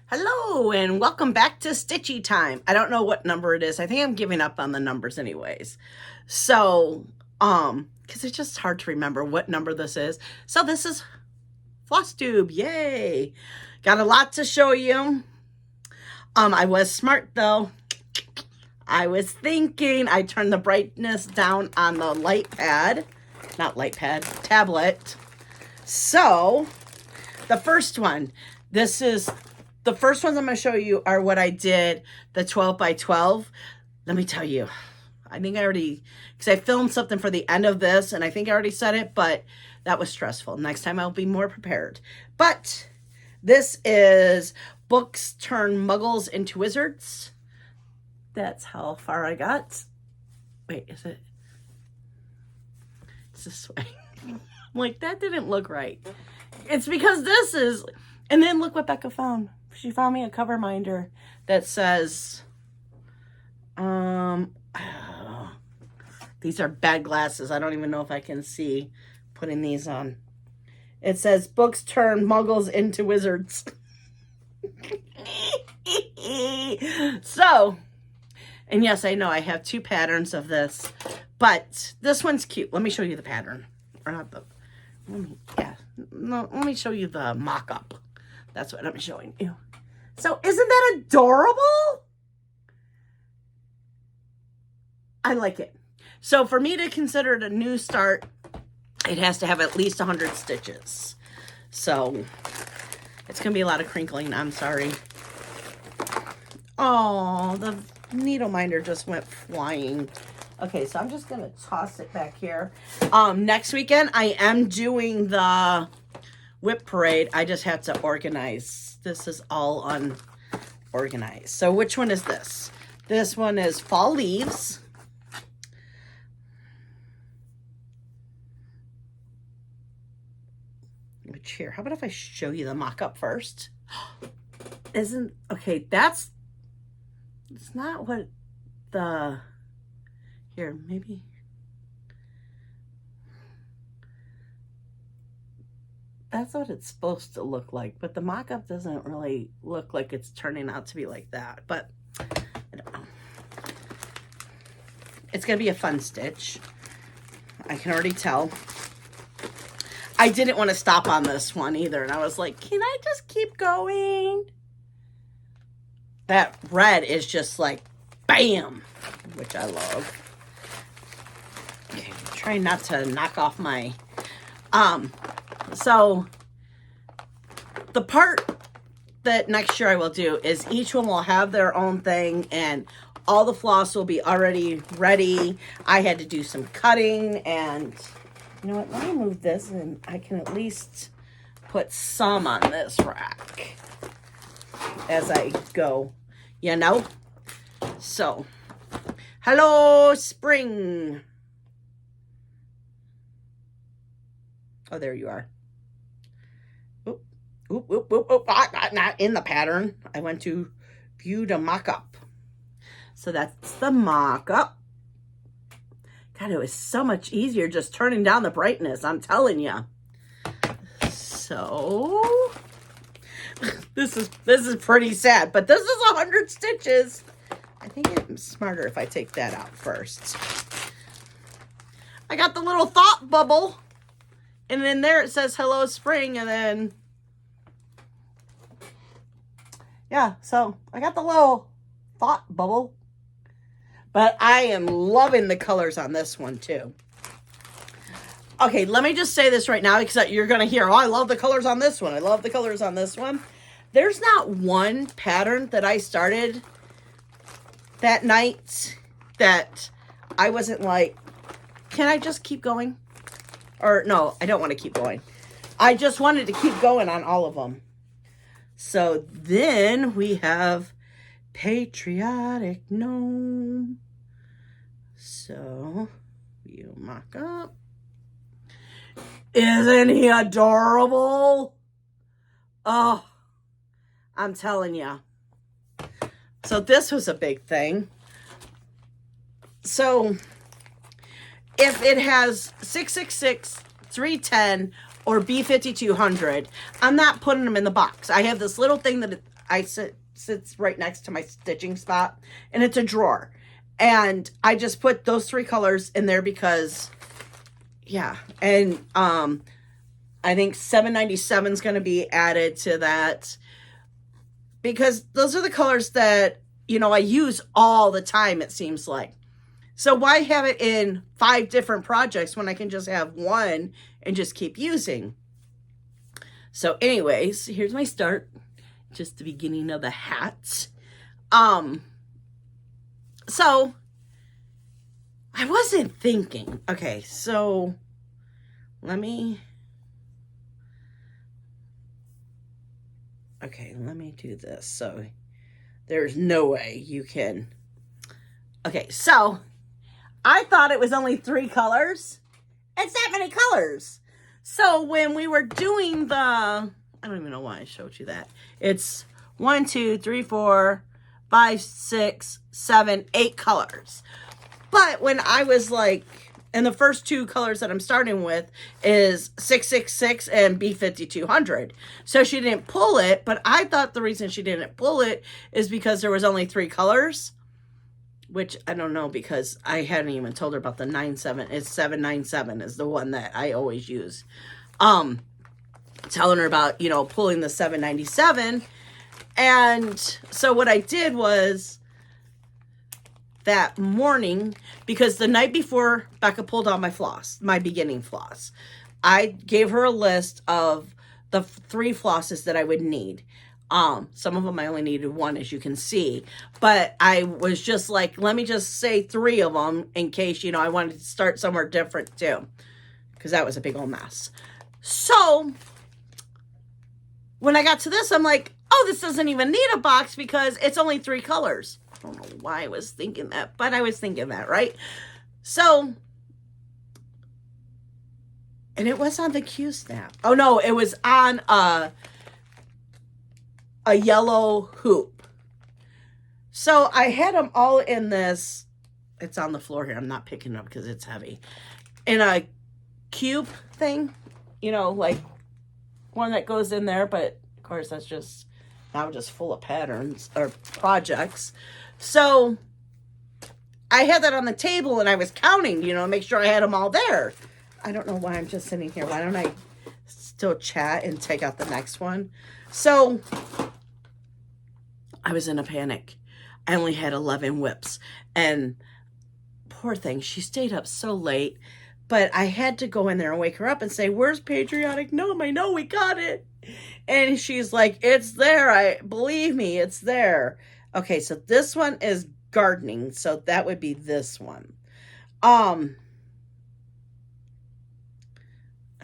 Hello and welcome back to Stitchy time. I don't know what number it is. I think I'm giving up on the numbers anyways. So, because it's just hard to remember what number this is. So this is floss tube. Yay. Got a lot to show you. I was smart though. I was thinking I turned the brightness down on the tablet. So, the first one, the first ones I'm going to show you are what I did, the 12 by 12. Let me tell you, I think I already, because I filmed something for the end of this, and I think I already said it, but that was stressful. Next time I'll be more prepared. But this is Books Turn Muggles into Wizards. That's how far I got. Wait, is it? It's this way. I'm like, that didn't look right. It's because this is, and then look what Becca found. She found me a cover minder that says, these are bad glasses. I don't even know if I can see putting these on. It says, Books Turn Muggles into Wizards. So, and yes, I know I have two patterns of this, but this one's cute. Let me show you the pattern. Or not the, let me show you the mock-up. That's what I'm showing you. So isn't that adorable? I like it. So for me to consider it a new start, it has to have at least 100 stitches. So it's going to be a lot of crinkling. I'm sorry. Oh, the needle minder just went flying. Okay, so I'm just going to toss it back here. Next weekend, I am doing the whip parade. I just have to organize. This is all unorganized. So which one is this? This one is Fall Leaves. Which here, how about if I show you the mock-up first? Okay, it's not what the, here, maybe. That's what it's supposed to look like, but the mock-up doesn't really look like it's turning out to be like that, but I don't know. It's going to be a fun stitch. I can already tell. I didn't want to stop on this one either, and I was like, can I just keep going? That red is just like, bam, which I love. Okay, I'm trying not to knock off my, so the part that next year I will do is each one will have their own thing and all the floss will be already ready. I had to do some cutting and you know what, let me move this and I can at least put some on this rack as I go, you know? So, hello spring. Oh, there you are. Oop. Not in the pattern. I went to view the mock-up. So that's the mock-up. God, it was so much easier just turning down the brightness. I'm telling you. So this is pretty sad, but this is 100 stitches. I think it's smarter if I take that out first. I got the little thought bubble. And then there it says hello spring, and then yeah, so I got the little thought bubble. But I am loving the colors on this one too. Okay, let me just say this right now because you're going to hear, oh, I love the colors on this one. I love the colors on this one. There's not one pattern that I started that night that I wasn't like, can I just keep going? Or no, I don't want to keep going. I just wanted to keep going on all of them. So then we have Patriotic Gnome. So you mock up. Isn't he adorable? Oh, I'm telling you. So this was a big thing. So if it has 666, 310, or B5200, I'm not putting them in the box. I have this little thing that sits right next to my stitching spot, and it's a drawer. And I just put those 3 colors in there because, yeah. And I think $7.97 is going to be added to that because those are the colors that, you know, I use all the time, it seems like. So why have it in 5 different projects when I can just have one and just keep using? So anyways, here's my start. Just the beginning of the hat. So I wasn't thinking. Okay, so let me do this. So there's no way you can. Okay, so I thought it was only 3 colors. It's that many colors. So when we were doing I don't even know why I showed you that. It's 1, 2, 3, 4, 5, 6, 7, 8 colors. But when I was like, and the first 2 colors that I'm starting with is 666 and B5200. So she didn't pull it, but I thought the reason she didn't pull it is because there was only 3 colors. Which I don't know, because I hadn't even told her about the 97. It's 797 is the one that I always use. Telling her about, you know, pulling the 797. And so what I did was that morning, because the night before Becca pulled out my floss, my beginning floss, I gave her a list of the 3 flosses that I would need. Some of them I only needed 1, as you can see, but I was just like, let me just say 3 of them in case, you know, I wanted to start somewhere different too, because that was a big old mess. So when I got to this, I'm like, oh, this doesn't even need a box because it's only 3 colors. I don't know why I was thinking that, but I was thinking that, right? So, and it was on the Q-snap. Oh no, it was on a yellow hoop. So I had them all in this, it's on the floor here, I'm not picking it up because it's heavy, in a cube thing, you know, like one that goes in there, but of course that's just now just full of patterns or projects. So I had that on the table and I was counting, you know, make sure I had them all there. I don't know why I'm just sitting here. Why don't I still chat and take out the next one? So I was in a panic. I only had 11 whips. And poor thing, she stayed up so late. But I had to go in there and wake her up and say, where's Patriotic Gnome? I know we got it. And she's like, it's there. Believe me, it's there. Okay, so this one is gardening. So that would be this one.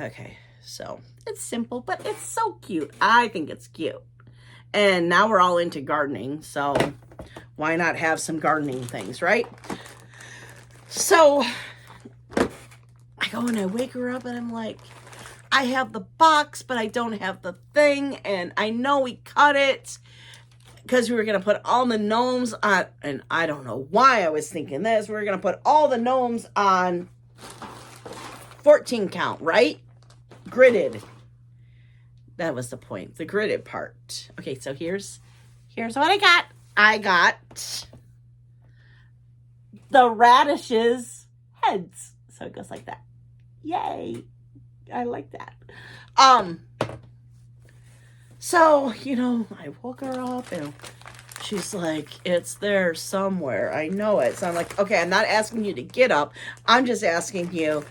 Okay, so it's simple, but it's so cute. I think it's cute. And now we're all into gardening, so why not have some gardening things, right? So I go and I wake her up and I'm like, I have the box, but I don't have the thing. And I know we cut it because we were going to put all the gnomes on, and I don't know why I was thinking this. We were going to put all the gnomes on 14 count, right? Gridded. That was the point, the gridded part. Okay, so here's what I got. I got the radishes heads. So it goes like that. Yay. I like that. So, you know, I woke her up and she's like, it's there somewhere. I know it. So I'm like, okay, I'm not asking you to get up. I'm just asking you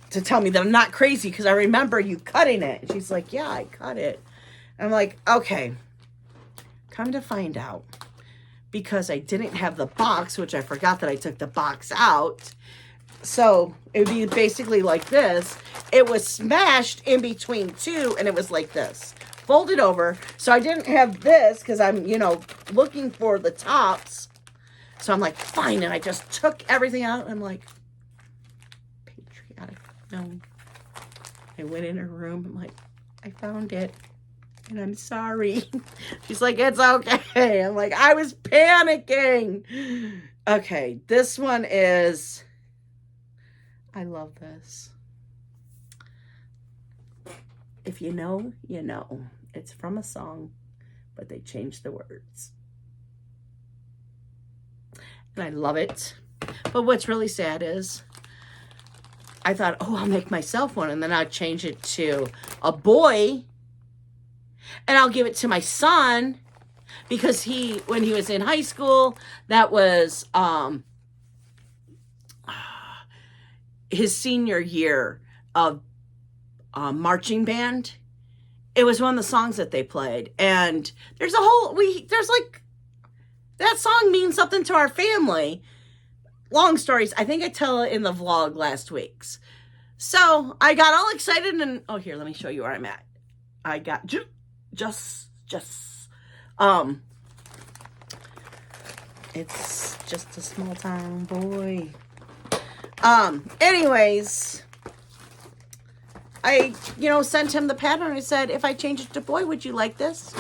to tell me that I'm not crazy because I remember you cutting it. And she's like, yeah, I cut it. I'm like, okay, come to find out, because I didn't have the box, which I forgot that I took the box out. So it would be basically like this. It was smashed in between 2 and it was like this, folded over. So I didn't have this because I'm, you know, looking for the tops. So I'm like, fine. And I just took everything out. And I'm like, Patriotic Gnome. I went in her room. I'm like, I found it. And I'm sorry. She's like, it's okay. I'm like, I was panicking. Okay, this one is, I love this. If you know, you know. It's from a song but they changed the words. And I love it. But what's really sad is I thought, oh, I'll make myself one. And then I'll change it to a boy. And I'll give it to my son. Because when he was in high school, that was his senior year of marching band. It was one of the songs that they played. And there's like, that song means something to our family. Long stories. I think I tell it in the vlog last week's. So I got all excited and, oh, here, let me show you where I'm at. I got it's just a small town boy. Anyways, I, sent him the pattern. I said, if I change it to boy, would you like this?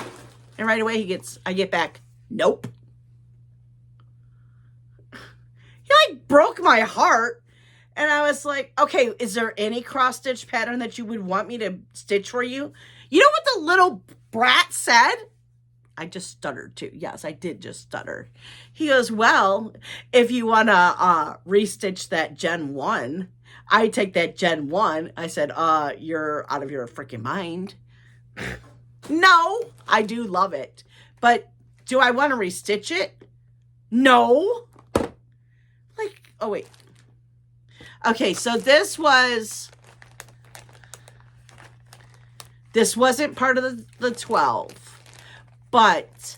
And right away I get back, nope. He like broke my heart. And I was like, okay, is there any cross stitch pattern that you would want me to stitch for you? You know what the little brat said? I just stuttered too. Yes, I did just stutter. He goes, well, if you want to restitch that Gen 1, I take that Gen 1. I said, you're out of your freaking mind. No, I do love it. But do I want to restitch it? No. Like, oh, wait. Okay, so this wasn't part of the 12. But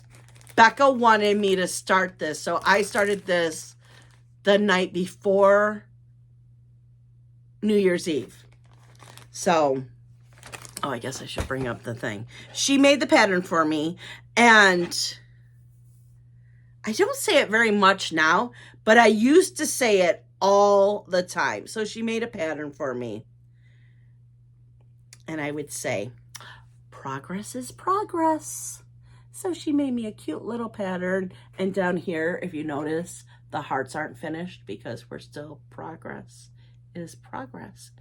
Becca wanted me to start this. So I started this the night before New Year's Eve. So, oh, I guess I should bring up the thing. She made the pattern for me. And I don't say it very much now, but I used to say it all the time. So she made a pattern for me. And I would say, progress is progress. So she made me a cute little pattern. And down here, if you notice, the hearts aren't finished because we're still progress is progress.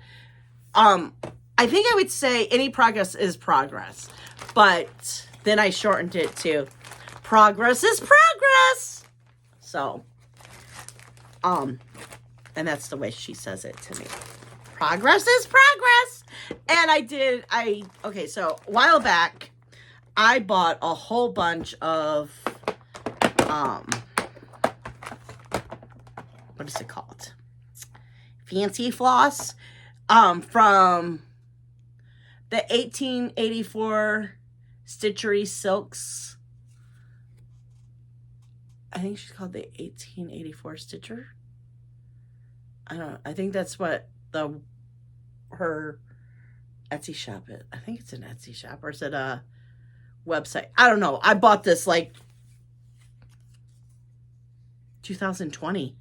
I think I would say any progress is progress. But then I shortened it to progress is progress. So, and that's the way she says it to me. Progress is progress. And okay, so a while back, I bought a whole bunch of, what is it called? Fancy floss, from the 1884 Stitchery Silks. I think she's called the 1884 Stitcher. I don't know. I think that's what her Etsy shop is. I think it's an Etsy shop, or is it a website? I don't know. I bought this like 2020.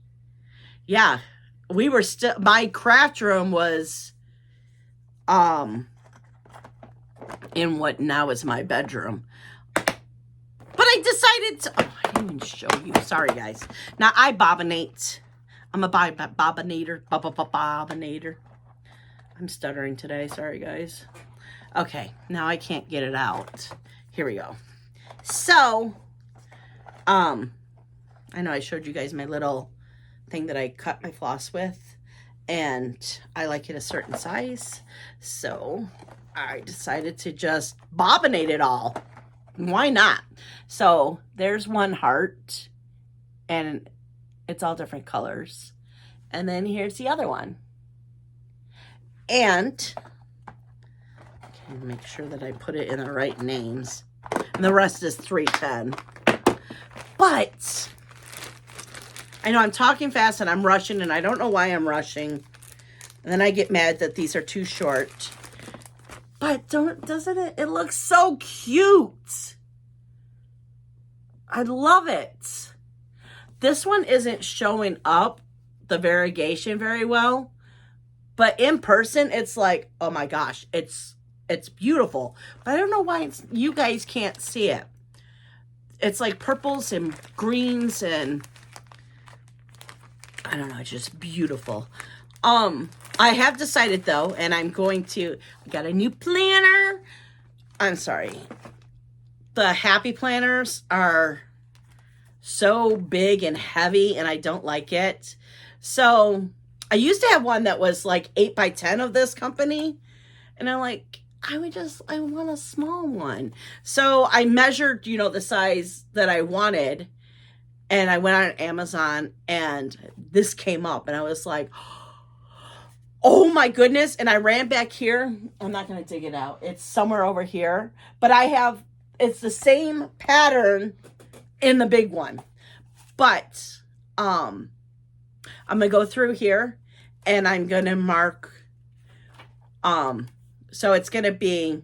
Yeah, we were still, my craft room was in what now is my bedroom. But I decided to, oh, I didn't even show you. Sorry, guys. Now I bobbinate. I'm a bobbinator. Bobbinator. I'm stuttering today. Sorry, guys. Okay, now I can't get it out. Here we go. So, I know I showed you guys my little thing that I cut my floss with, and I like it a certain size. So, I decided to just bobbinate it all. Why not? So, there's one heart, and it's all different colors. And then here's the other one. And make sure that I put it in the right names. And the rest is 310. But I know I'm talking fast and I'm rushing, and I don't know why I'm rushing. And then I get mad that these are too short. But doesn't it? It looks so cute. I love it. This one isn't showing up the variegation very well. But in person, it's like, oh my gosh, it's beautiful. But I don't know why you guys can't see it. It's like purples and greens, and I don't know, it's just beautiful. I have decided though, and I got a new planner. I'm sorry. the happy planners are so big and heavy and I don't like it. So I used to have one that was like 8 by 10 of this company. And I'm like, I want a small one. So I measured, you know, the size that I wanted. And I went on Amazon and this came up and I was like, oh my goodness. And I ran back here. I'm not going to dig it out. It's somewhere over here. But it's the same pattern in the big one. But I'm going to go through here and I'm going to mark, so it's going to be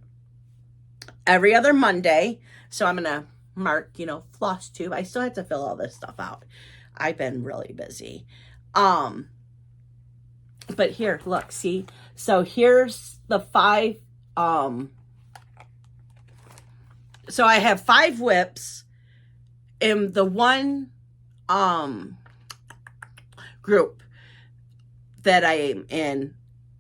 every other Monday. So I'm going to mark, you know, floss tube. I still have to fill all this stuff out. I've been really busy. But here, look, see? So here's the 5, so I have 5 whips in the one, group that I am in.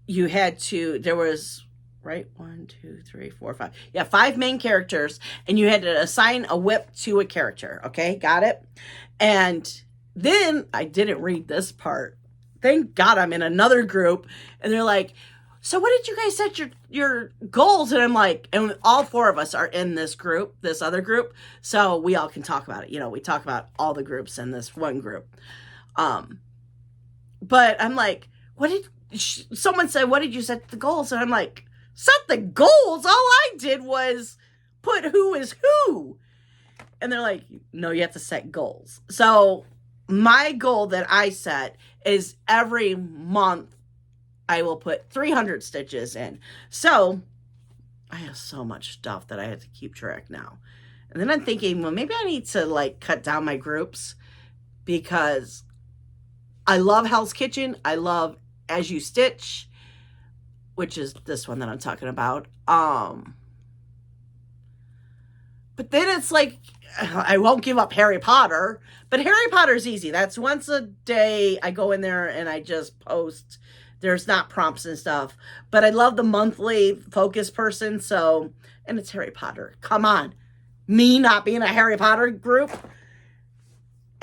You had to, there was, right, 1, 2, 3, 4, 5. Yeah, 5 main characters, and you had to assign a whip to a character. Okay, got it? And then I didn't read this part. Thank God I'm in another group, and they're like, so what did you guys set your goals? And I'm like, and all 4 of us are in this group, this other group, so we all can talk about it. You know, we talk about all the groups in this one group. But I'm like, someone said, what did you set the goals? And I'm like, set the goals? All I did was put who is who. And they're like, no, you have to set goals. So my goal that I set is every month I will put 300 stitches in. So I have so much stuff that I have to keep track now. And then I'm thinking, well, maybe I need to like cut down my groups because I love Hell's Kitchen. I love As You Stitch, which is this one that I'm talking about. But then it's like, I won't give up Harry Potter, but Harry Potter's easy. That's once a day. I go in there and I just post. There's not prompts and stuff, but I love the monthly focus person. So, and it's Harry Potter. Come on. Me not being a Harry Potter group.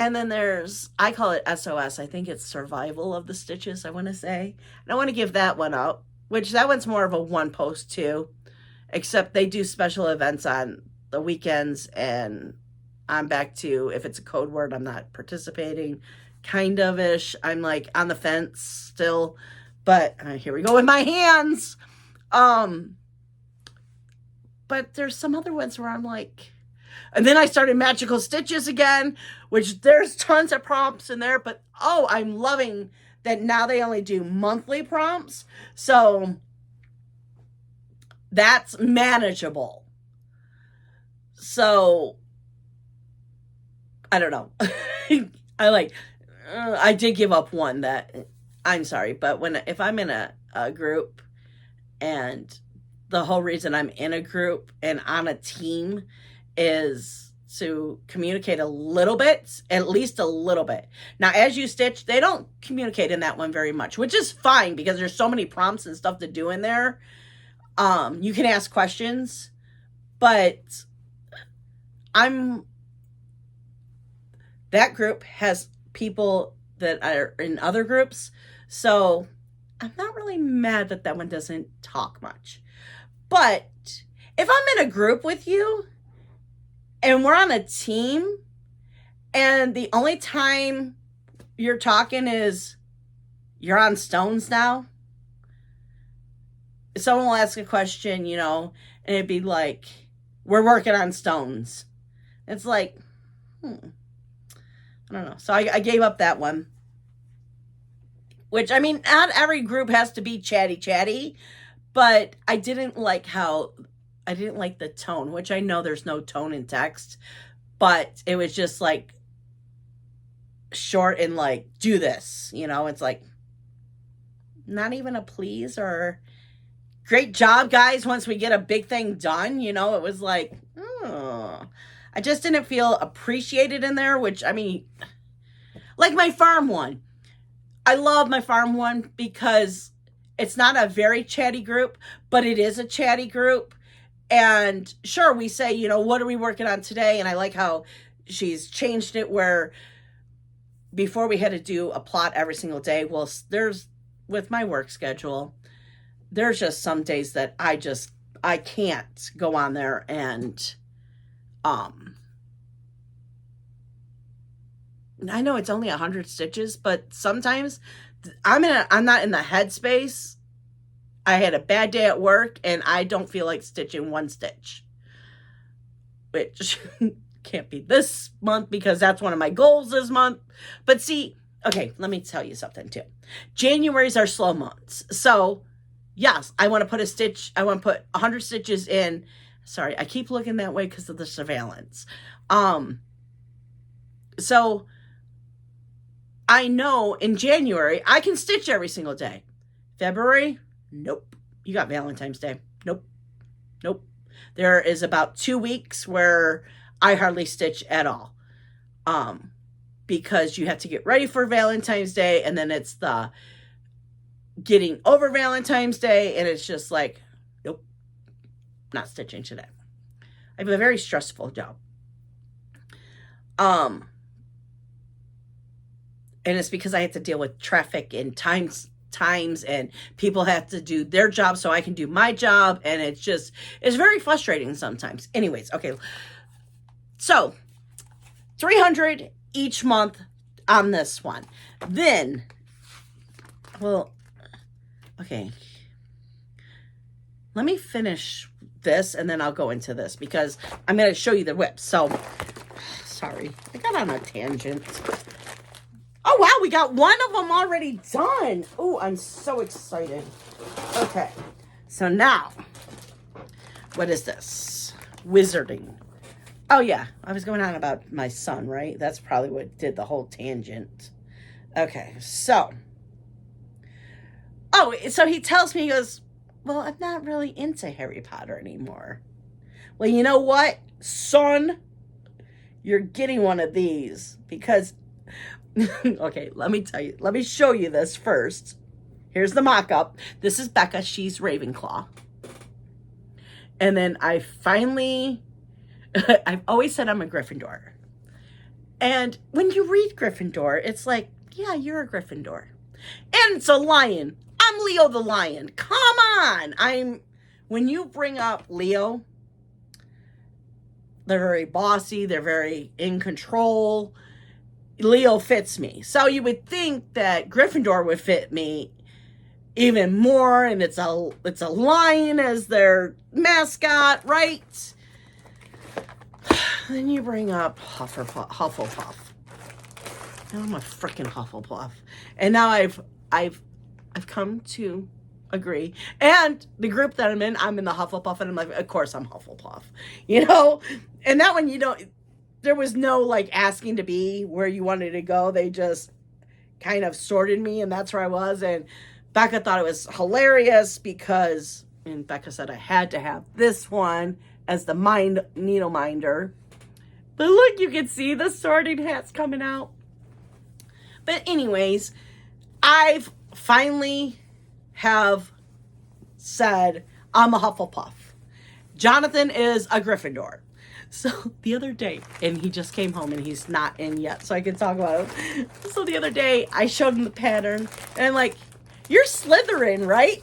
And then there's, I call it SOS. I think it's Survival of the Stitches, I want to say. And I want to give that one up, which that one's more of a one post too, except they do special events on the weekends and I'm back to, if it's a code word, I'm not participating, kind of ish. I'm like on the fence still, but here we go with my hands. But there's some other ones where I'm like, and then I started Magical Stitches again, which there's tons of prompts in there, but oh, I'm loving that now they only do monthly prompts. So that's manageable. So I don't know. I did give up one that, I'm sorry, but if I'm in a group and the whole reason I'm in a group and on a team is to communicate a little bit, at least a little bit. Now, As You Stitch, they don't communicate in that one very much, which is fine because there's so many prompts and stuff to do in there. You can ask questions, but that group has people that are in other groups, so I'm not really mad that one doesn't talk much. But if I'm in a group with you and we're on a team and the only time you're talking is you're on stones now, someone will ask a question, you know, and it'd be like, we're working on stones. It's like, I don't know. So I gave up that one. Which, I mean, not every group has to be chatty, but I didn't like the tone, which I know there's no tone in text, but it was just like short and like, do this, you know, it's like not even a please or great job, guys. Once we get a big thing done, you know, it was like, I just didn't feel appreciated in there, which, I mean, like my farm one. I love my farm one because it's not a very chatty group, but it is a chatty group. And sure, we say, you know, what are we working on today? And I like how she's changed it where before we had to do a plot every single day. Well, there's, with my work schedule, there's just some days that I can't go on there and, I know it's only 100 stitches, but sometimes I'm not in the headspace. I had a bad day at work and I don't feel like stitching one stitch, which can't be this month because that's one of my goals this month. But see, okay, let me tell you something too. January's our slow months. So yes, I want to put a stitch. I want to put 100 stitches in. Sorry, I keep looking that way because of the surveillance. So I know in January, I can stitch every single day. February, nope. You got Valentine's Day. Nope. Nope. There is about 2 weeks where I hardly stitch at all. Because you have to get ready for Valentine's Day, and then it's the getting over Valentine's Day, and it's just like, nope, not stitching today. I have a very stressful job. And it's because I have to deal with traffic and times and people have to do their job so I can do my job. And it's very frustrating sometimes. Anyways, okay. So 300 each month on this one. Then, well, okay. Let me finish this and then I'll go into this because I'm going to show you the whip. So, sorry, I got on a tangent. Oh, wow, we got one of them already done. Oh, I'm so excited. Okay, so now, what is this? Wizarding. Oh, yeah, I was going on about my son, right? That's probably what did the whole tangent. Okay, so. Oh, so he tells me, he goes, well, I'm not really into Harry Potter anymore. Well, you know what, son? You're getting one of these because... Okay, let me tell you. Let me show you this first. Here's the mock-up. This is Becca. She's Ravenclaw. And then I finally... I've always said I'm a Gryffindor. And when you read Gryffindor, it's like, yeah, you're a Gryffindor. And it's a lion. I'm Leo the lion. Come on. When you bring up Leo, they're very bossy. They're very in control. Leo fits me. So you would think that Gryffindor would fit me even more, and it's a lion as their mascot, right? Then you bring up Hufflepuff. I'm a freaking Hufflepuff. And now I've come to agree. And the group that I'm in the Hufflepuff, and I'm like, of course I'm Hufflepuff. You know? And that one, you know, there was no like asking to be where you wanted to go. They just kind of sorted me and that's where I was. And Becca thought it was hilarious because, and Becca said I had to have this one as the needle minder. But look, you can see the sorting hats coming out. But anyways, I've finally have said I'm a Hufflepuff. Jonathan is a Gryffindor. So the other day, and he just came home and he's not in yet, so I can talk about him. So the other day, I showed him the pattern, and I'm like, you're Slytherin, right?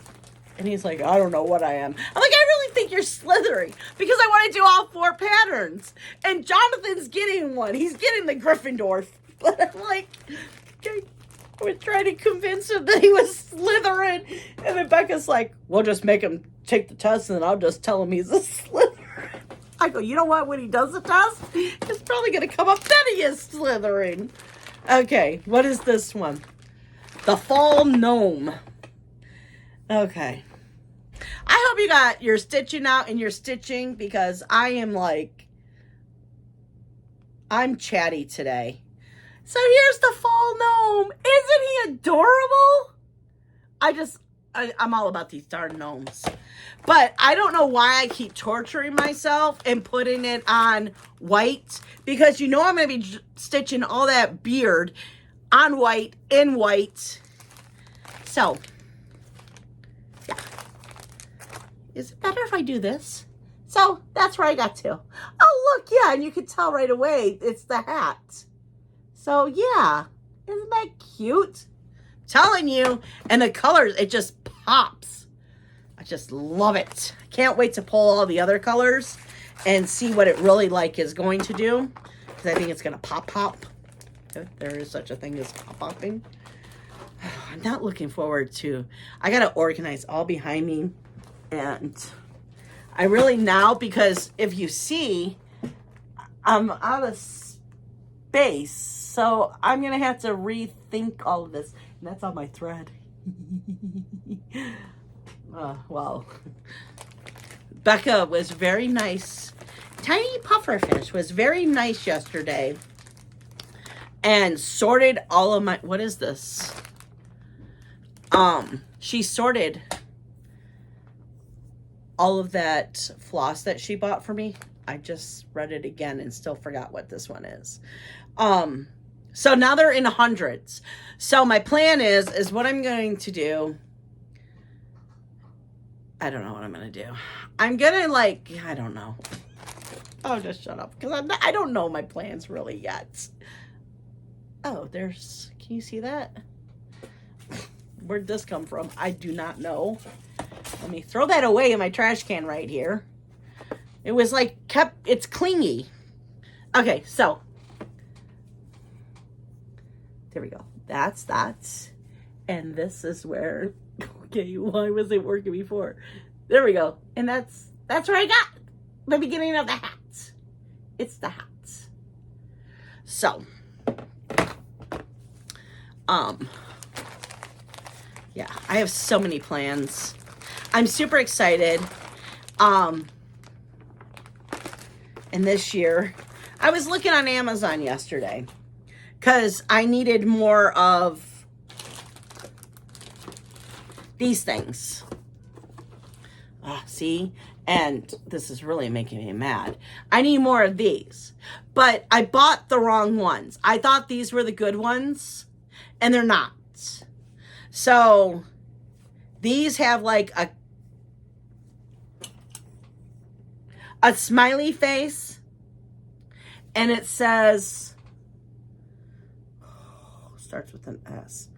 And he's like, I don't know what I am. I'm like, I really think you're Slytherin, because I want to do all 4 patterns. And Jonathan's getting one. He's getting the Gryffindor. But I'm like, okay, I was trying to convince him that he was Slytherin. And then Becca's like, we'll just make him take the test, and then I'll just tell him he's a Slytherin. I go, you know what? When he does the test, it's probably going to come up that he is Slytherin. Okay, what is this one? The Fall Gnome. Okay. I hope you got your stitching out and your stitching because I am like, I'm chatty today. So here's the Fall Gnome. Isn't he adorable? I'm all about these darn gnomes. But I don't know why I keep torturing myself and putting it on white. Because you know I'm going to be stitching all that beard on white, in white. So, yeah. Is it better if I do this? So that's where I got to. Oh, look, yeah, and you can tell right away it's the hat. So yeah, isn't that cute? I'm telling you, and the colors, it just pops. I just love it. Can't wait to pull all the other colors and see what it really like is going to do, because I think it's going to pop. If there is such a thing as popping. I'm not looking forward to, I got to organize all behind me, and I really now, because if you see, I'm out of space, so I'm going to have to rethink all of this, and that's on my thread. Well, Becca was very nice. Tiny Pufferfish was very nice yesterday and sorted all of my, what is this? She sorted all of that floss that she bought for me. I just read it again and still forgot what this one is. So now they're in hundreds. So my plan is what I'm going to do. I don't know what I'm going to do. I'm going to I don't know. Oh, just shut up. Because I don't know my plans really yet. Oh, can you see that? Where'd this come from? I do not know. Let me throw that away in my trash can right here. It was it's clingy. Okay, so. There we go. That's that. And this is where, okay, why was it working before? There we go. And that's where I got the beginning of the hat. It's the hat. So, yeah, I have so many plans. I'm super excited. And this year, I was looking on Amazon yesterday because I needed more of these things. See? And this is really making me mad. I need more of these. But I bought the wrong ones. I thought these were the good ones, and they're not. So these have a smiley face, and it says, starts with an S.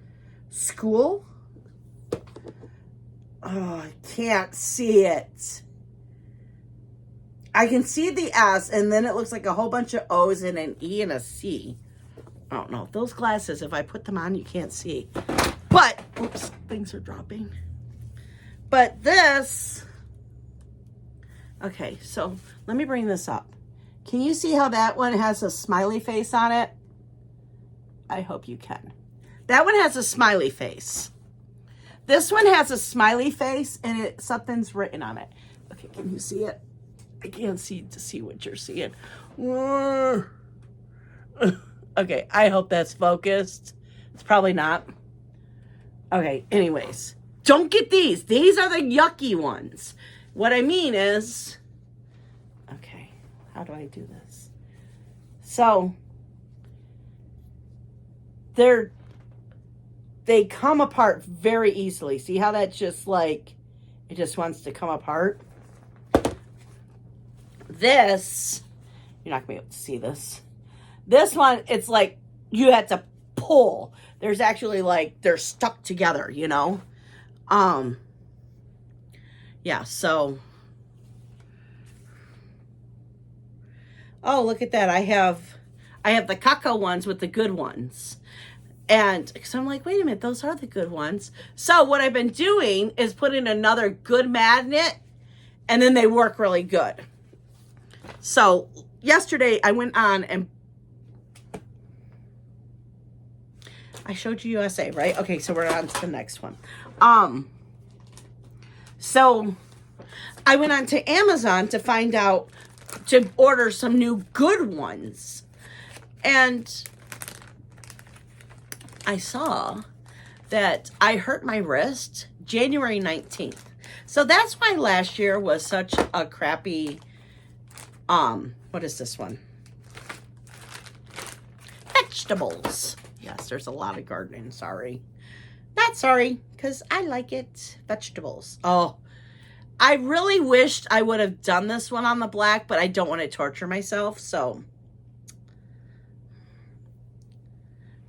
School? Oh, I can't see it. I can see the S, and then it looks like a whole bunch of O's and an E and a C. I don't know. Those glasses, if I put them on, you can't see. But, oops, things are dropping. But this, okay, so let me bring this up. Can you see how that one has a smiley face on it? I hope you can. That one has a smiley face. This one has a smiley face, and something's written on it. Okay, can you see it? I can't see to see what you're seeing. Okay, I hope that's focused. It's probably not. Okay, anyways. Don't get these. These are the yucky ones. What I mean is, okay, how do I do this? So, they come apart very easily. See how that's just it just wants to come apart? This, you're not going to be able to see this. This one, it's you had to pull. There's actually they're stuck together, you know? Yeah, so. Oh, look at that. I have the Caco ones with the good ones. And so I'm like, wait a minute, those are the good ones. So what I've been doing is putting another good magnet, and then they work really good. So yesterday I went on and I showed you USA, right? Okay, so we're on to the next one. So I went on to Amazon to find out, to order some new good ones. And I saw that I hurt my wrist January 19th. So that's why last year was such a crappy, what is this one? Vegetables. Yes, there's a lot of gardening, sorry. Not sorry, because I like it. Vegetables. Oh, I really wished I would have done this one on the black, but I don't want to torture myself, so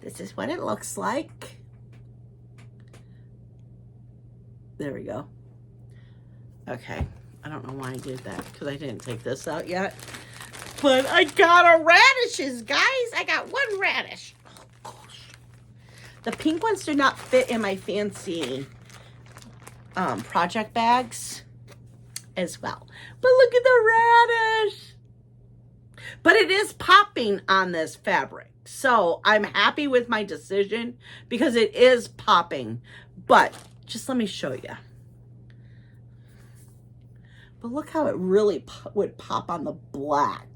this is what it looks like. There we go. Okay, I don't know why I did that, because I didn't take this out yet. But I got a radishes, guys. I got one radish. Oh, gosh. The pink ones do not fit in my fancy project bags as well. But look at the radish. But it is popping on this fabric. So I'm happy with my decision because it is popping. But just let me show you. But look how it really would pop on the black.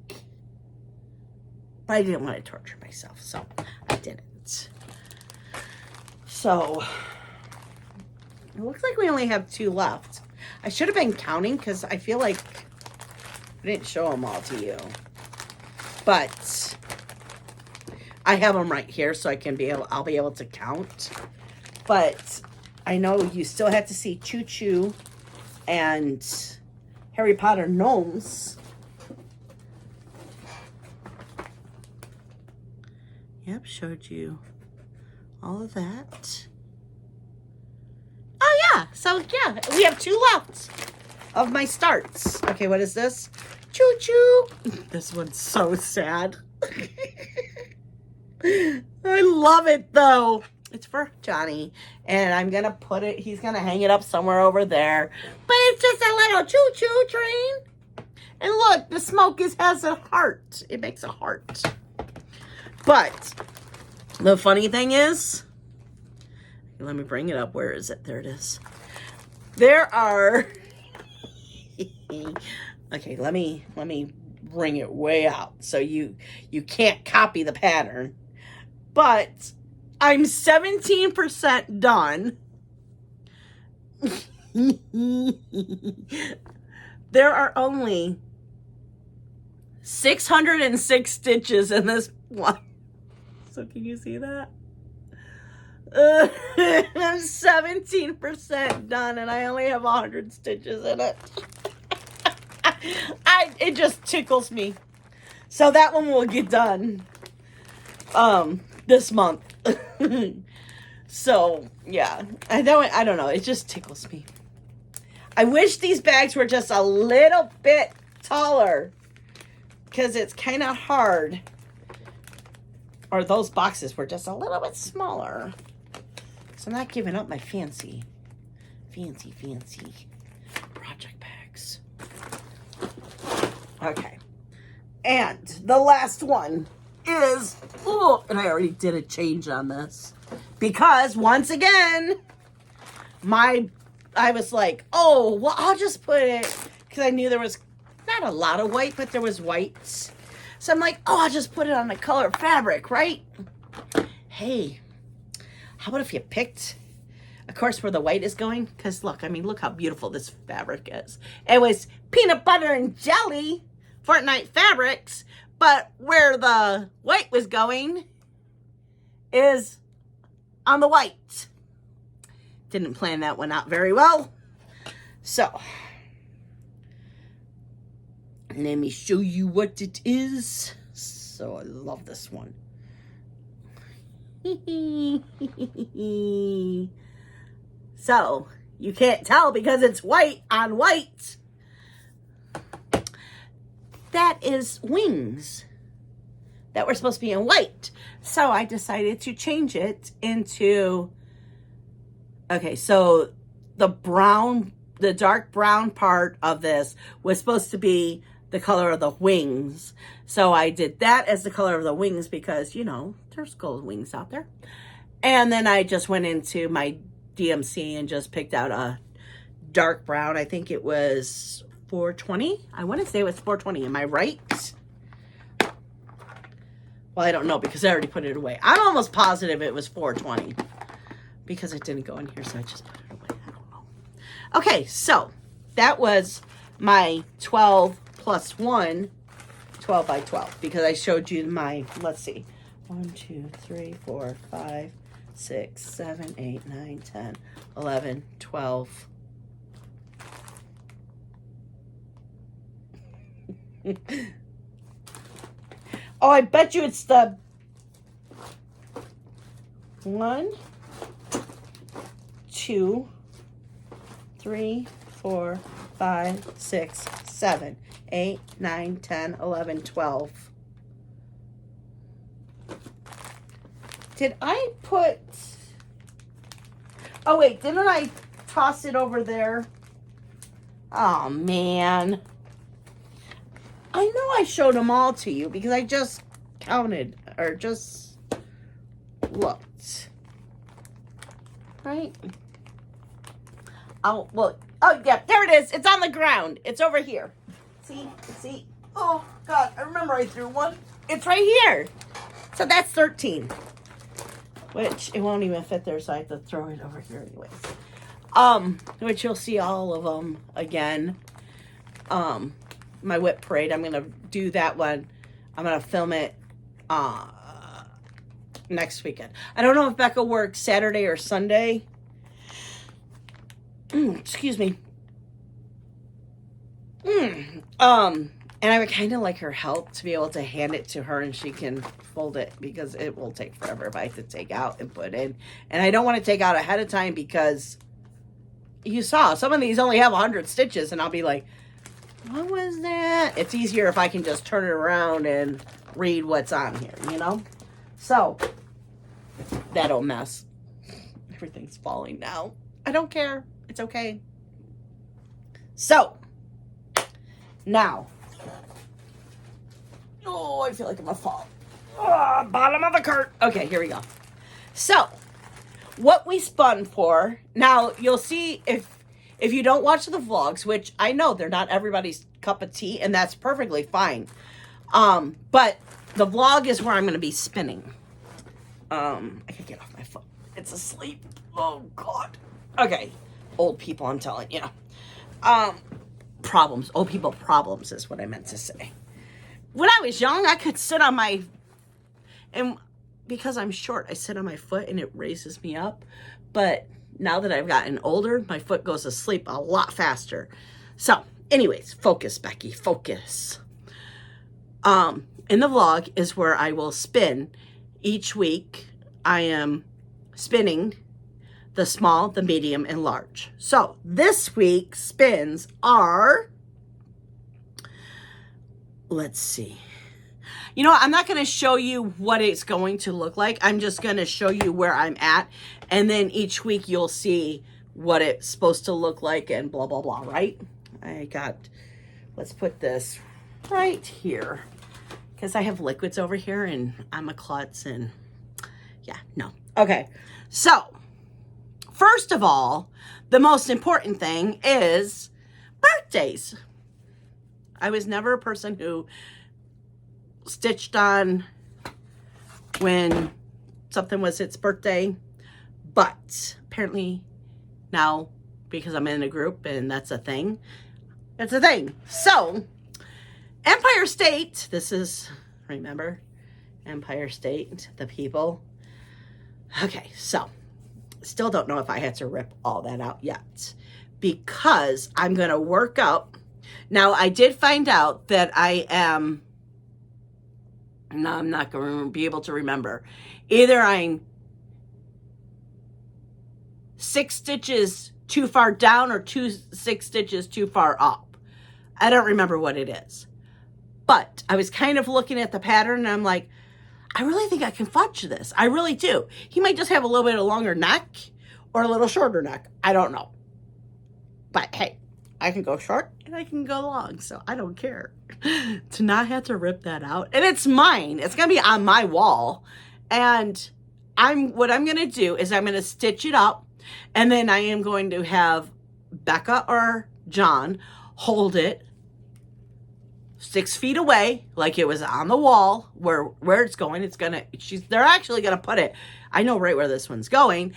But I didn't want to torture myself, so I didn't. So it looks like we only have 2 left. I should have been counting because I feel like I didn't show them all to you. But I have them right here so I'll be able to count. But I know you still have to see Choo Choo and Harry Potter gnomes. Yep, showed you all of that. Oh yeah, so yeah, we have 2 left of my starts. Okay, what is this? Choo Choo. This one's so sad. I love it though. It's for Johnny, and I'm gonna put it, he's gonna hang it up somewhere over there. But it's just a little choo-choo train. And look, the smoke has a heart. It makes a heart. But the funny thing is, let me bring it up. Where is it? There it is. There are, okay, let me bring it way out so you can't copy the pattern. But I'm 17% done. There are only 606 stitches in this one. So can you see that? I'm 17% done and I only have 100 stitches in it. It just tickles me. So that one will get done this month. So yeah, I don't know, it just tickles me. I wish these bags were just a little bit taller because it's kind of hard, or those boxes were just a little bit smaller. So I'm not giving up my fancy project bags. Okay, and the last one is, oh, and I already did a change on this because once again, I was like, oh, well, I'll just put it, because I knew there was not a lot of white, but there was white. So I'm like, oh, I'll just put it on the color fabric, right? Hey, how about if you picked, of course, where the white is going? Because look, I mean, look how beautiful this fabric is. It was peanut butter and jelly Fortnite fabrics, but where the white was going is on the white. Didn't plan that one out very well. So, let me show you what it is. So, I love this one. So, you can't tell because it's white on white. That is wings that were supposed to be in white. So I decided to change it into, okay, so the dark brown part of this was supposed to be the color of the wings. So I did that as the color of the wings because, you know, there's gold wings out there. And then I just went into my DMC and just picked out a dark brown. I think it was $4.20. I want to say it was $4.20. Am I right? Well, I don't know because I already put it away. I'm almost positive it was $4.20 because it didn't go in here, so I just put it away. I don't know. Okay, so that was my 12 plus 1, 12 by 12, because I showed you my, let's see, 1, 2, 3, 4, 5, 6, 7, 8, 9, 10, 11, 12. Oh, I bet you it's the 1, 2, 3, 4, 5, 6, 7, 8, 9, 10, 11, 12. Did I put... Oh, wait, didn't I toss it over there? Oh, man. I know I showed them all to you because I just counted or just looked. Right? Oh, well, oh, yeah, there it is. It's on the ground. It's over here. See? Oh, God, I remember I threw one. It's right here. So that's 13. Which, it won't even fit there, so I have to throw it over here anyways. Which you'll see all of them again. My whip parade, I'm going to do that one. I'm going to film it next weekend. I don't know if Becca works Saturday or Sunday. Excuse me. And I would kind of like her help to be able to hand it to her and she can fold it because it will take forever if I have to take out and put in. And I don't want to take out ahead of time because you saw some of these only have 100 stitches and I'll be like, what was that? It's easier if I can just turn it around and read what's on here, you know? So, that old mess. Everything's falling now. I don't care. It's okay. So, now. Oh, I feel like I'm gonna fall. Oh, bottom of the cart. Okay, here we go. So, what we spun for. Now, you'll see if you don't watch the vlogs, which I know they're not everybody's cup of tea, and that's perfectly fine. But the vlog is where I'm going to be spinning. I can get off my phone. It's asleep. Oh, God. Okay. Old people, I'm telling you. Problems. Old people problems is what I meant to say. When I was young, I could sit on my... And because I'm short, I sit on my foot and it raises me up. But... now that I've gotten older, my foot goes to sleep a lot faster. So, anyways, focus, Becky, focus. In the vlog is where I will spin. Each week, I am spinning the small, the medium, and large. So, this week's spins are... let's see. You know, I'm not going to show you what it's going to look like. I'm just going to show you where I'm at. And then each week you'll see what it's supposed to look like and blah, blah, blah, right? Let's put this right here. Because I have liquids over here and I'm a klutz and yeah, no. Okay, so first of all, the most important thing is birthdays. I was never a person who stitched on when something was its birthday, but apparently now because I'm in a group and that's a thing, it's a thing. So Empire State, this is, remember, Empire State, the people. Okay, so still don't know if I had to rip all that out yet because I'm going to work up. Now I did find out that I am... no, I'm not going to be able to remember. Either I'm 6 stitches too far down or 6 stitches too far up. I don't remember what it is. But I was kind of looking at the pattern and I'm like, I really think I can fudge this. I really do. He might just have a little bit of longer neck or a little shorter neck. I don't know. But hey, I can go short and I can go long, so I don't care. To not have to rip that out. And it's mine. It's going to be on my wall. And what I'm going to do is I'm going to stitch it up. And then I am going to have Becca or John hold it 6 feet away, like it was on the wall where it's going. They're actually going to put it. I know right where this one's going.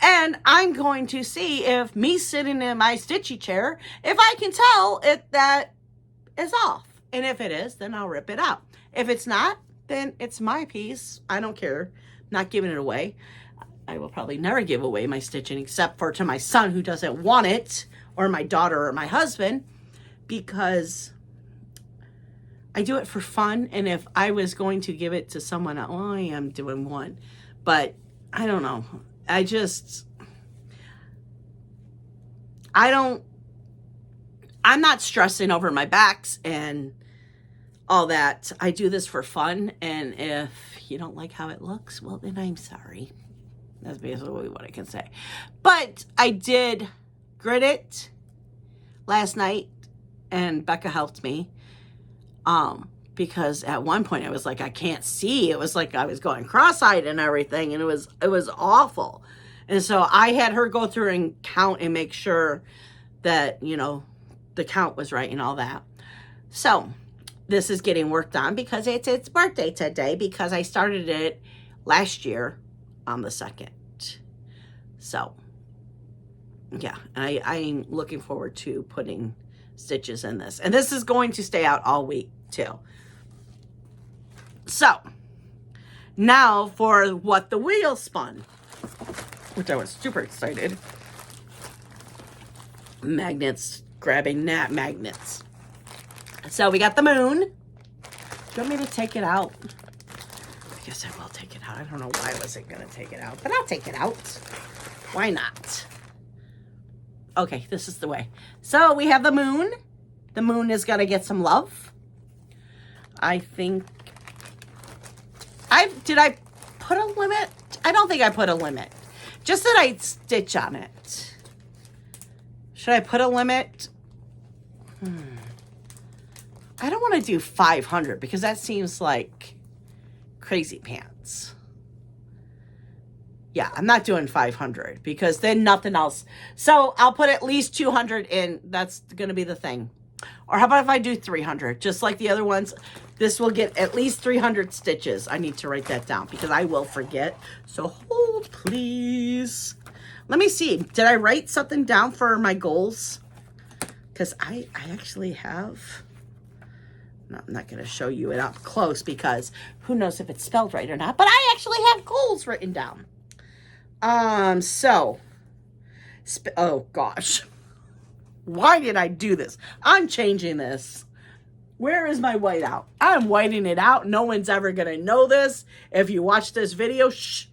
And I'm going to see if me sitting in my stitchy chair, if I can tell if that is off. And if it is, then I'll rip it out. If it's not, then it's my piece. I don't care. I'm not giving it away. I will probably never give away my stitching except for to my son who doesn't want it, or my daughter or my husband, because I do it for fun. And if I was going to give it to someone else, well, I am doing one, but I don't know. I'm not stressing over my backs and all that. I do this for fun. And if you don't like how it looks, well, then I'm sorry. That's basically what I can say. But I did grit it last night, and Becca helped me. Because at one point I was like, I can't see. It was like I was going cross-eyed and everything, and it was awful. And so I had her go through and count and make sure that, you know, the count was right and all that. So this is getting worked on because it's its birthday today, because I started it last year on the 2nd. So yeah, and I'm looking forward to putting stitches in this. And this is going to stay out all week too. So now for what the wheel spun, which I was super excited. Magnets, grabbing magnets. So we got the moon. Do you want me to take it out? I guess I will take it out. I don't know why I wasn't going to take it out, but I'll take it out. Why not? Okay, this is the way. So we have the moon. The moon is going to get some love. I think... Did I put a limit? I don't think I put a limit. Just that I stitch on it. Should I put a limit? I don't want to do 500 because that seems like crazy pants. Yeah, I'm not doing 500 because then nothing else. So I'll put at least 200 in. That's going to be the thing. Or how about if I do 300? Just like the other ones, this will get at least 300 stitches. I need to write that down because I will forget. So hold, please. Let me see. Did I write something down for my goals? Because I actually have... No, I'm not going to show you it up close because who knows if it's spelled right or not. But I actually have goals written down. Oh, gosh. Why did I do this? I'm changing this. Where is my whiteout? I'm whiting it out. No one's ever going to know this. If you watch this video, shh.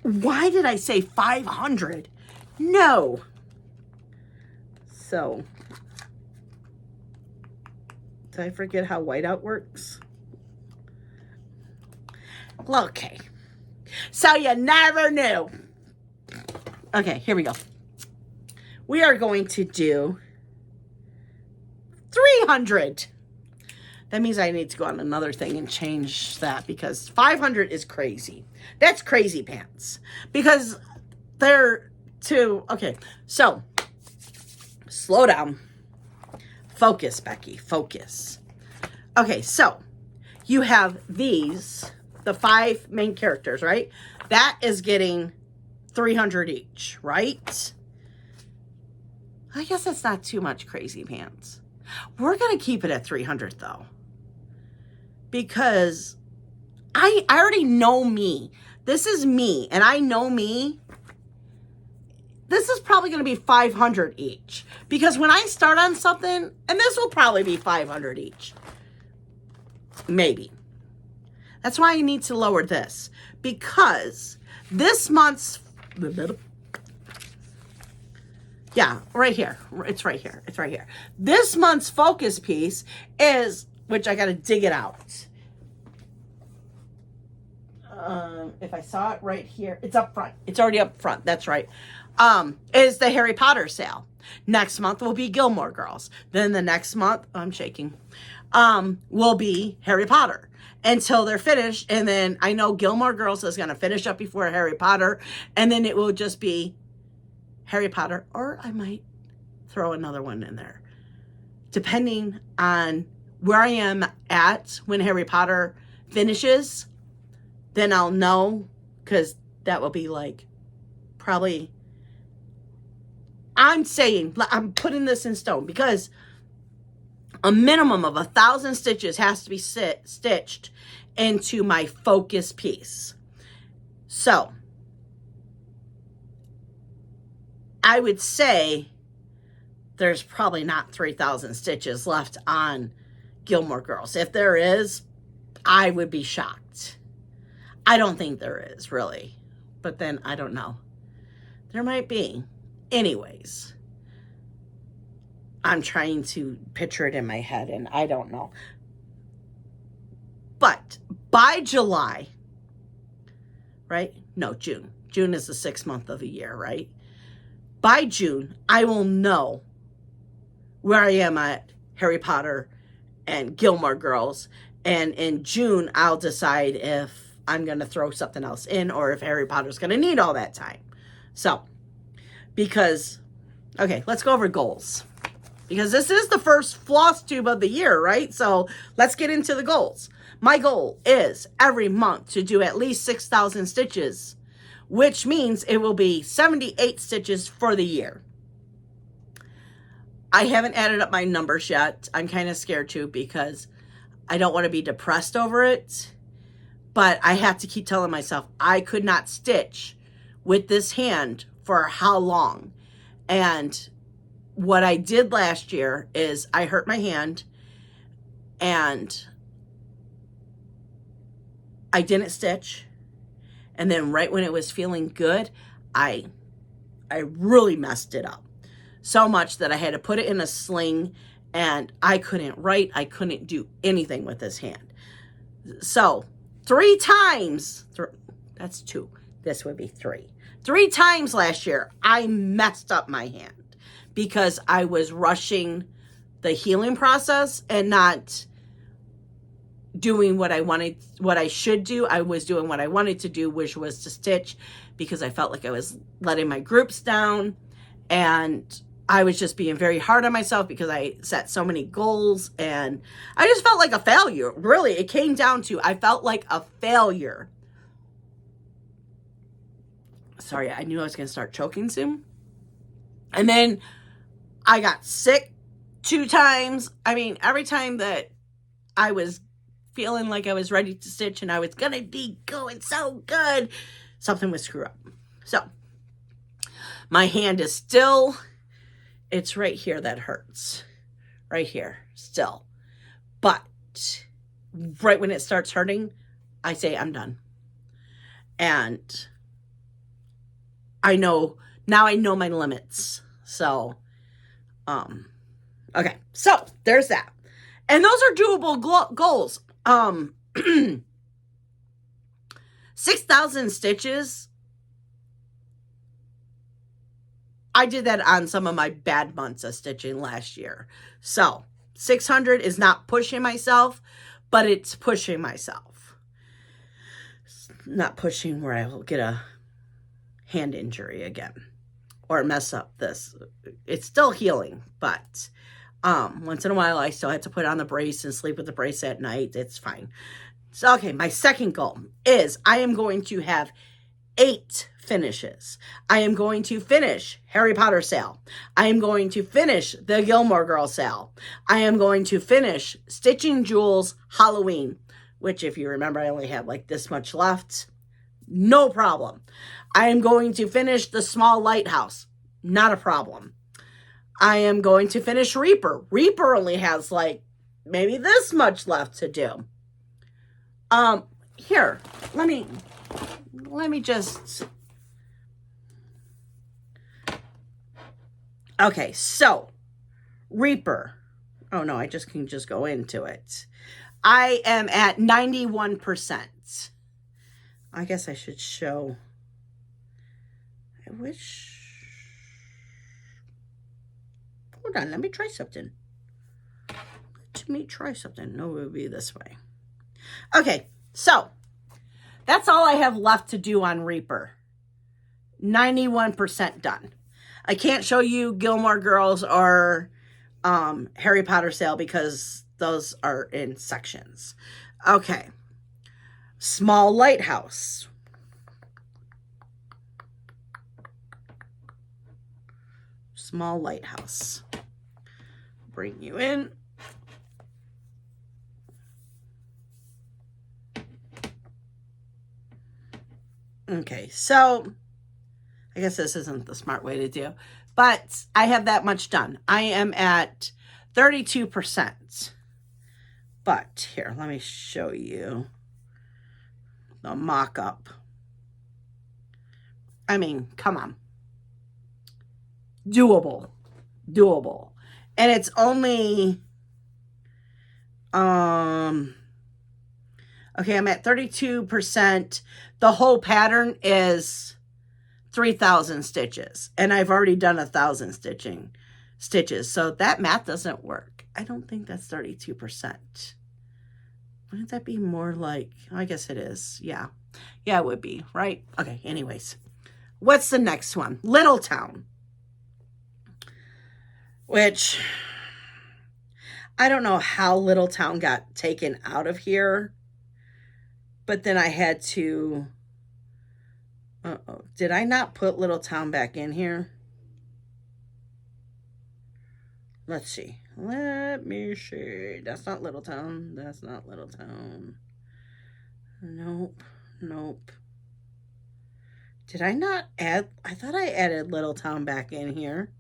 Why did I say 500? No. So, did I forget how whiteout works? Okay. So you never knew. Okay, here we go. We are going to do 300. That means I need to go on another thing and change that because 500 is crazy. That's crazy pants. Because they're too... Okay, so slow down. Focus, Becky. Focus. Okay, so you have these, the 5 main characters, right? That is getting 300 each, right? I guess that's not too much crazy pants. We're going to keep it at 300 though. Because I already know me. This is me. And I know me. This is probably going to be 500 each. Because when I start on something, and this will probably be 500 each. Maybe. That's why I need to lower this. Because this month's... Yeah, right here. It's right here. It's right here. This month's focus piece is, which I got to dig it out. If I saw it right here, it's up front. It's already up front. That's right. Is the Harry Potter sale. Next month will be Gilmore Girls. Then the next month, I'm shaking, will be Harry Potter until they're finished. And then I know Gilmore Girls is going to finish up before Harry Potter. And then it will just be Harry Potter, or I might throw another one in there. Depending on where I am at when Harry Potter finishes, then I'll know, because that will be like probably, I'm putting this in stone, because a minimum of 1,000 stitches has to be stitched into my focus piece. So I would say there's probably not 3,000 stitches left on Gilmore Girls. If there is, I would be shocked. I don't think there is, really. But then, I don't know. There might be. Anyways, I'm trying to picture it in my head, and I don't know. But by July, right? No, June. June is the 6th month of the year, right? By June, I will know where I am at Harry Potter and Gilmore Girls. And in June, I'll decide if I'm going to throw something else in or if Harry Potter's going to need all that time. So, because, okay, let's go over goals. Because this is the first floss tube of the year, right? So let's get into the goals. My goal is every month to do at least 6,000 stitches, which means it will be 78 stitches for the year. I haven't added up my numbers yet. I'm kind of scared too because I don't want to be depressed over it. But I have to keep telling myself I could not stitch with this hand for how long. And what I did last year is I hurt my hand and I didn't stitch. And then right when it was feeling good, I really messed it up. So much that I had to put it in a sling and I couldn't write. I couldn't do anything with this hand. So 3 times, that's 2. This would be 3. 3 times last year, I messed up my hand because I was rushing the healing process and not doing what I wanted, what I should do. I was doing what I wanted to do, which was to stitch because I felt like I was letting my groups down and I was just being very hard on myself because I set so many goals and I just felt like a failure. Really, it came down to I felt like a failure. Sorry, I knew I was going to start choking soon. And then I got sick 2 times. I mean, every time that I was feeling like I was ready to stitch and I was going to be going so good, something would screw up. So, my hand is still, it's right here that hurts. Right here, still. But, right when it starts hurting, I say I'm done. And I know, now I know my limits. So, okay. So, there's that. And those are doable goals. 6,000 stitches. I did that on some of my bad months of stitching last year. So, 600 is not pushing myself, but it's pushing myself. It's not pushing where I will get a hand injury again or mess up this. It's still healing, but once in a while I still have to put on the brace and sleep with the brace at night. It's fine. So, okay, my second goal is I am going to have 8 finishes. I am going to finish Harry Potter sale. I am going to finish the Gilmore Girl sale. I am going to finish Stitching Jewels Halloween, which if you remember, I only have like this much left. No problem. I am going to finish the Small Lighthouse. Not a problem. I am going to finish Reaper. Reaper only has like maybe this much left to do. Here, let me just, okay, so Reaper. Oh no, I just can just go into it. I am at 91%. I guess I should show, I wish, hold on, let me try something. Let me try something. No, it would be this way. Okay, so that's all I have left to do on Reaper. 91% done. I can't show you Gilmore Girls or Harry Potter sale because those are in sections. Okay. Small Lighthouse. Small Lighthouse. Bring you in. Okay, so I guess this isn't the smart way to do, but I have that much done. I am at 32%. But here, let me show you the mock-up. I mean, come on. Doable. Doable. And it's only, okay, I'm at 32%. The whole pattern is 3,000 stitches. And I've already done 1,000 stitches. So that math doesn't work. I don't think that's 32%. Wouldn't that be more like, I guess it is. Yeah. Yeah, it would be, right? Okay, anyways. What's the next one? Little Town. Which, I don't know how Little Town got taken out of here. But then I had to, did I not put Little Town back in here? Let's see. Let me see. That's not Little Town. That's not Little Town. Nope. Nope. Did I not add? I thought I added Little Town back in here.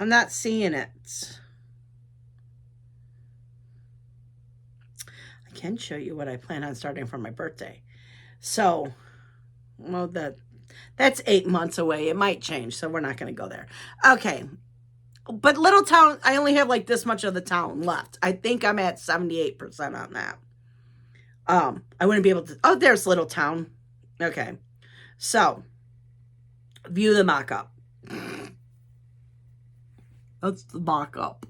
I'm not seeing it. I can show you what I plan on starting for my birthday. So, well, that's 8 months away. It might change, so we're not going to go there. Okay. But Little Town, I only have like this much of the town left. I think I'm at 78% on that. I wouldn't be able to, oh, there's Little Town. Okay. So, view the mock-up. That's the mock-up.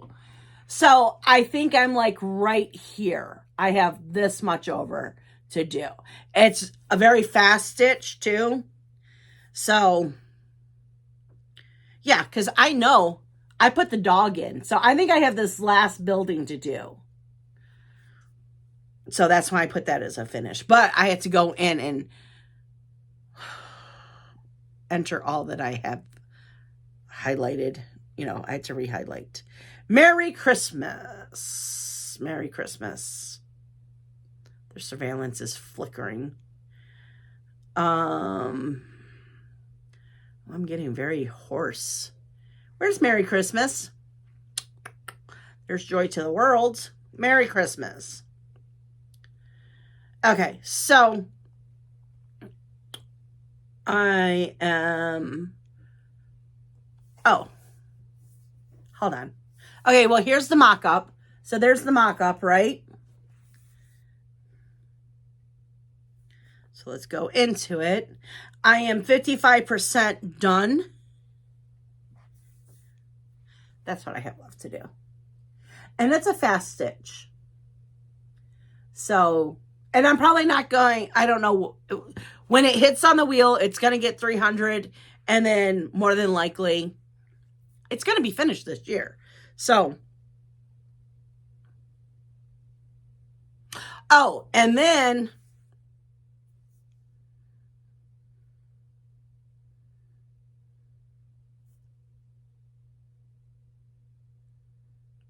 So, I think I'm like right here. I have this much over to do. It's a very fast stitch too. So, yeah, because I know I put the dog in. So I think I have this last building to do. So that's why I put that as a finish. But I had to go in and enter all that I have highlighted. You know, I had to re-highlight. Merry Christmas. Merry Christmas. Their surveillance is flickering. I'm getting very hoarse. Where's Merry Christmas? There's joy to the world. Merry Christmas. Okay, so I am, oh, hold on. Okay, well, here's the mock-up. So there's the mock-up, right? So let's go into it. I am 55% done. That's what I have left to do. And it's a fast stitch. So, and I'm probably not going, I don't know, when it hits on the wheel, it's going to get 300. And then more than likely, it's going to be finished this year. So, oh, and then,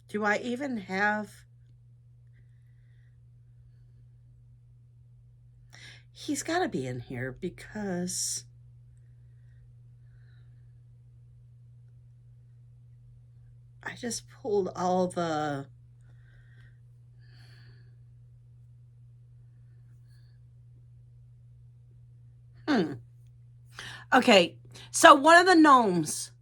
do I even have, he's got to be in here because I just pulled all the, okay, so one of the gnomes,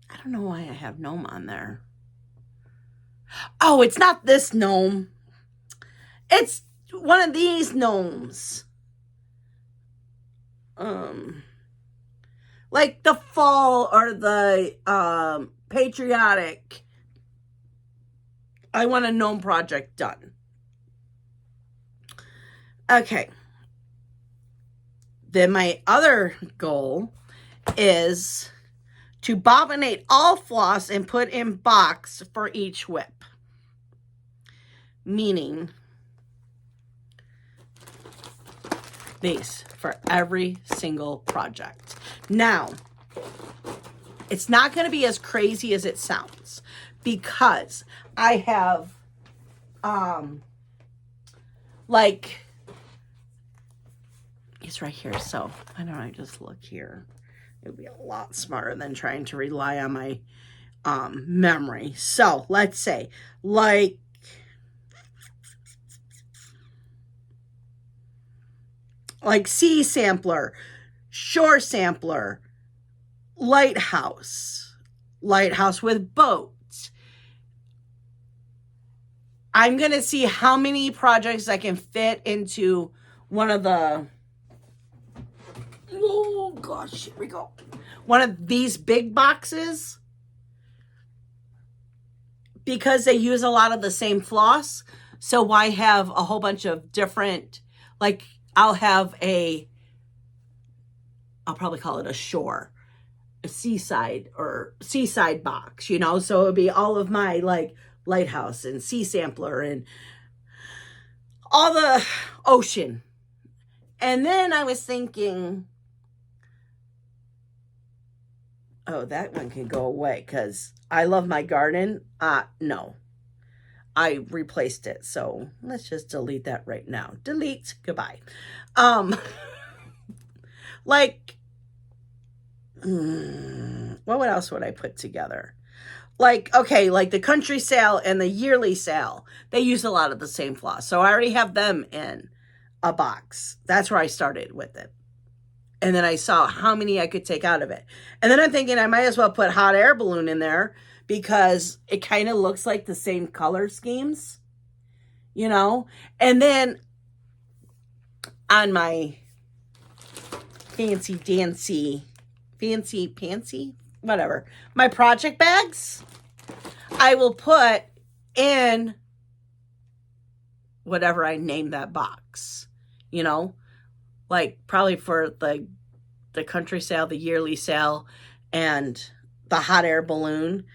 I don't know why I have gnome on there. Oh, it's not this gnome. It's one of these gnomes. Like the fall or the patriotic. I want a gnome project done. Okay. Then my other goal is to bobbinate all floss and put in box for each whip. Meaning these for every single project. Now, it's not going to be as crazy as it sounds because I have like, it's right here. So why don't I just look here It would be a lot smarter than trying to rely on my memory. So let's say like sea sampler, shore sampler, lighthouse with boats. I'm going to see how many projects I can fit into one of the, oh gosh, here we go. One of these big boxes, because they use a lot of the same floss. So why have a whole bunch of different, like I'll have I'll probably call it a shore, a seaside box, you know? So it would be all of my like lighthouse and sea sampler and all the ocean. And then I was thinking, oh, that one can go away because I love my garden. No, I replaced it. So let's just delete that right now. Delete. Goodbye. Like, what else would I put together? Like, okay, like the country sale and the yearly sale, they use a lot of the same floss. So I already have them in a box. That's where I started with it. And then I saw how many I could take out of it. And then I'm thinking I might as well put hot air balloon in there because it kind of looks like the same color schemes, you know? And then on my fancy whatever, my project bags, I will put in whatever I name that box, you know, like probably for the country sale, the yearly sale, and the hot air balloon.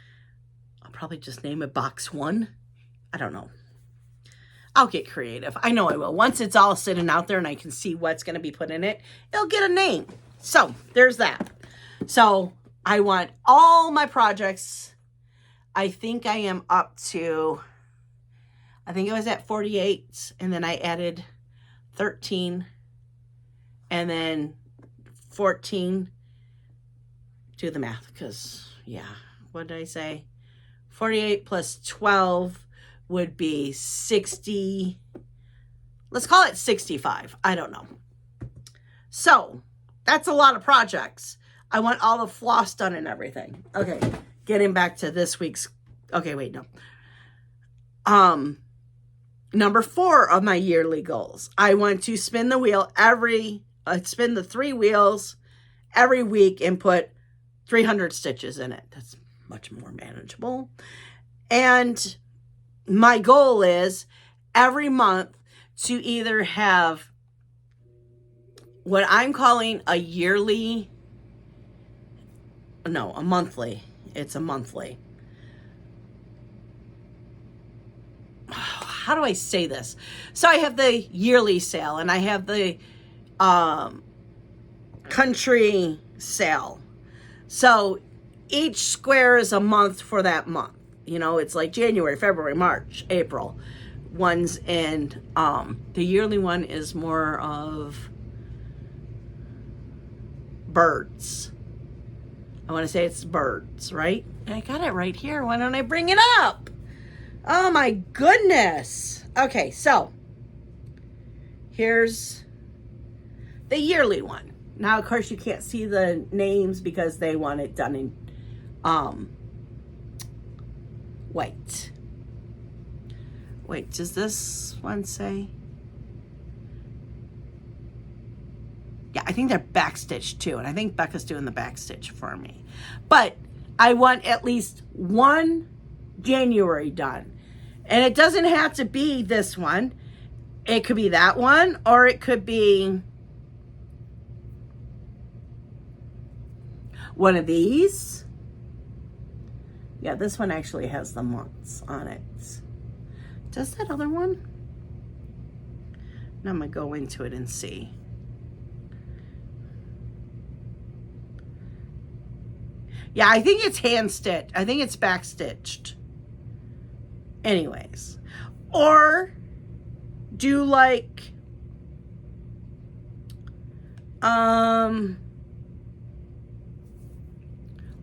I'll probably just name it box 1. I don't know. I'll get creative. I know I will. Once it's all sitting out there and I can see what's going to be put in it, it'll get a name. So there's that. So I want all my projects. I think I am up to, I think it was at 48, and then I added 13, and then 14. Do the math, because, yeah, what did I say? 48 plus 12 would be 60. Let's call it 65. I don't know. So that's a lot of projects. I want all the floss done and everything. Okay, getting back to this week's, okay, wait, no. Number 4 of my yearly goals. I want to spin the wheel spin the 3 wheels every week and put 300 stitches in it. That's much more manageable. And my goal is every month to either have what I'm calling a monthly. It's a monthly. How do I say this? So I have the yearly sale and I have the country sale. So each square is a month for that month. You know, it's like January, February, March, April. One's in, the yearly one is more of birds. I want to say it's birds, right? And I got it right here. Why don't I bring it up? Oh my goodness. Okay, so here's the yearly one. Now, of course, you can't see the names because they want it done in white. Wait, does this one say? Yeah, I think they're backstitched too. And I think Becca's doing the backstitch for me. But I want at least one January done. And it doesn't have to be this one. It could be that one, or it could be one of these. Yeah, this one actually has the months on it. Does that other one? Now I'm going to go into it and see. Yeah, I think it's hand stitched. I think it's back stitched. Anyways. Or do like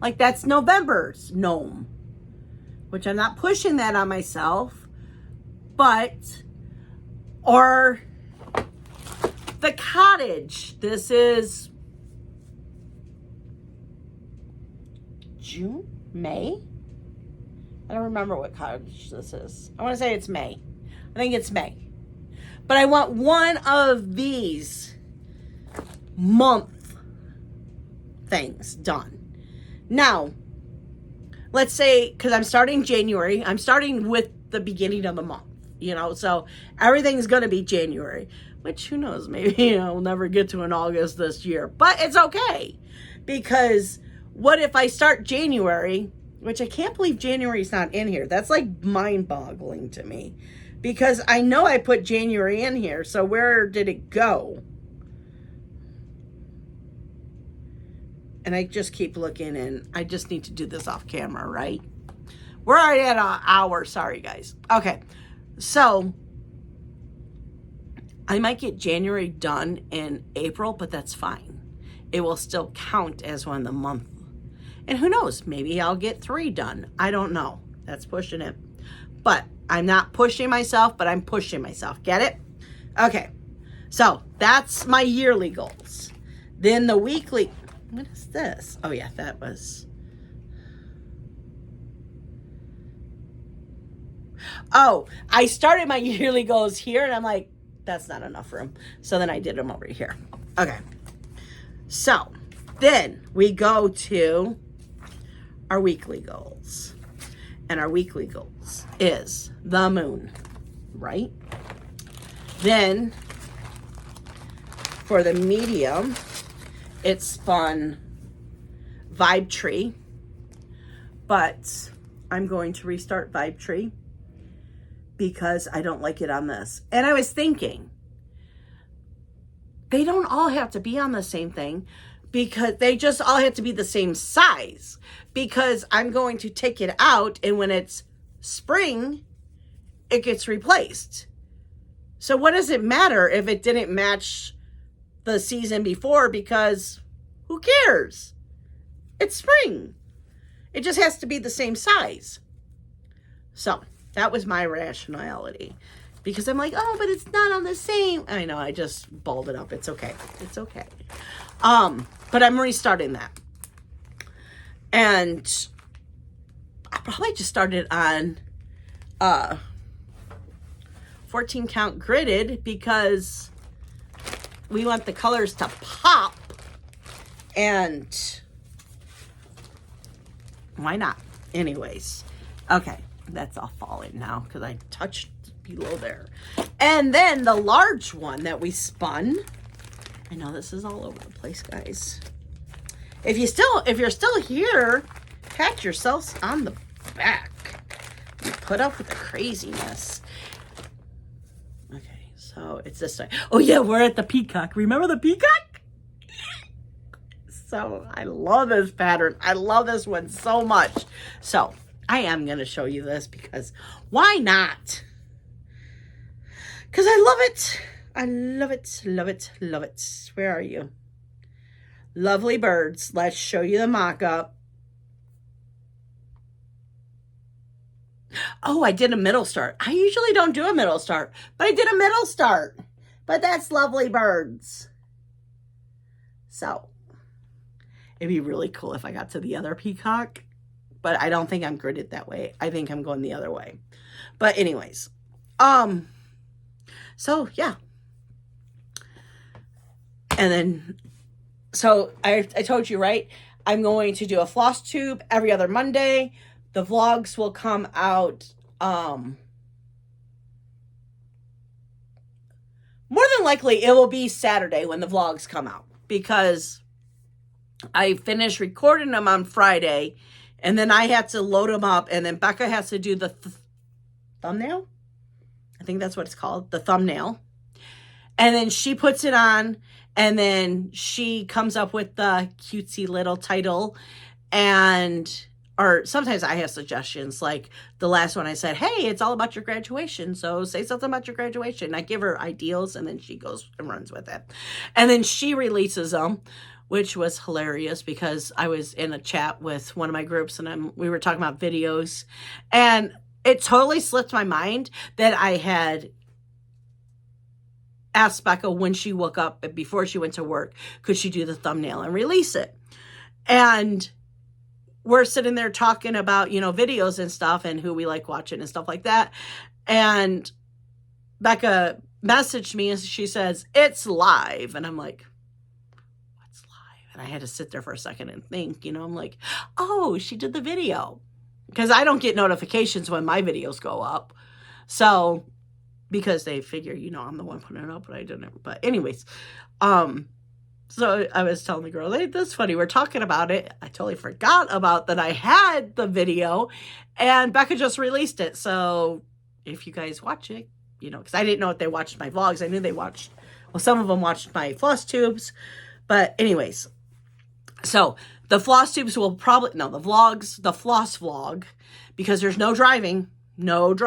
Like that's November's gnome, which I'm not pushing that on myself, but, or the cottage. This is June, May? I don't remember what cottage this is. I want to say it's May. I think it's May. But I want one of these month things done. Now, let's say, because I'm starting January, I'm starting with the beginning of the month, you know, so everything's going to be January, which who knows, maybe, you know, we'll never get to an August this year, but it's okay, because what if I start January, which I can't believe January's not in here. That's like mind-boggling to me, because I know I put January in here, so where did it go? And I just keep looking, and I just need to do this off camera, right? We're already at an hour. Sorry, guys. Okay. So I might get January done in April, but that's fine. It will still count as one of the month. And who knows? Maybe I'll get 3 done. I don't know. That's pushing it. But I'm not pushing myself, but I'm pushing myself. Get it? Okay. So that's my yearly goals. Then the weekly... What is this? Oh, yeah, that was... Oh, I started my yearly goals here, and I'm like, that's not enough room. So then I did them over here. Okay. So then we go to our weekly goals. And our weekly goals is the moon, right? Then for the medium... It's fun Vibe Tree, but I'm going to restart Vibe Tree because I don't like it on this. And I was thinking, they don't all have to be on the same thing, because they just all have to be the same size, because I'm going to take it out, and when it's spring, it gets replaced. So what does it matter if it didn't match the season before, because who cares? It's spring. It just has to be the same size. So that was my rationality, because I'm like, oh, but it's not on the same. I know, I just balled it up. It's okay. It's okay. But I'm restarting that. And I probably just started on 14 count gridded, because we want the colors to pop, and why not? Anyways, okay, that's all falling now because I touched below there. And then the large one that we spun. I know this is all over the place, guys. If you're still here, pat yourselves on the back. You put up with the craziness. Okay, so it's this way. Oh yeah, we're at the peacock. Remember the peacock? So I love this pattern. I love this one so much. So I am going to show you this because why not? Because I love it. I love it, love it, love it. Where are you? Lovely birds. Let's show you the mock-up. Oh, I did a middle start. I usually don't do a middle start, but I did a middle start. But that's lovely birds. So it'd be really cool if I got to the other peacock, but I don't think I'm gridded that way. I think I'm going the other way. But anyways, so yeah. And then, so I told you, right? I'm going to do a floss tube every other Monday. The vlogs will come out, more than likely it will be Saturday when the vlogs come out, because I finished recording them on Friday, and then I had to load them up, and then Becca has to do the thumbnail. I think that's what it's called, the thumbnail. And then she puts it on, and then she comes up with the cutesy little title, and or sometimes I have suggestions. Like the last one I said, hey, it's all about your graduation. So say something about your graduation. I give her ideals and then she goes and runs with it. And then she releases them, which was hilarious because I was in a chat with one of my groups and we were talking about videos, and it totally slipped my mind that I had asked Becca when she woke up before she went to work, could she do the thumbnail and release it? And we're sitting there talking about, you know, videos and stuff and who we like watching and stuff like that. And Becca messaged me and she says, it's live. And I'm like, what's live? And I had to sit there for a second and think, you know, I'm like, oh, she did the video. Because I don't get notifications when my videos go up. So, because they figure, you know, I'm the one putting it up, but I didn't. But anyways, so I was telling the girl, hey, that's funny. We're talking about it. I totally forgot about that I had the video and Becca just released it. So if you guys watch it, you know, because I didn't know if they watched my vlogs. I knew they watched, well, some of them watched my floss tubes. But anyways, so the floss tubes will probably, no, the vlogs, the floss vlog, because there's no driving. Those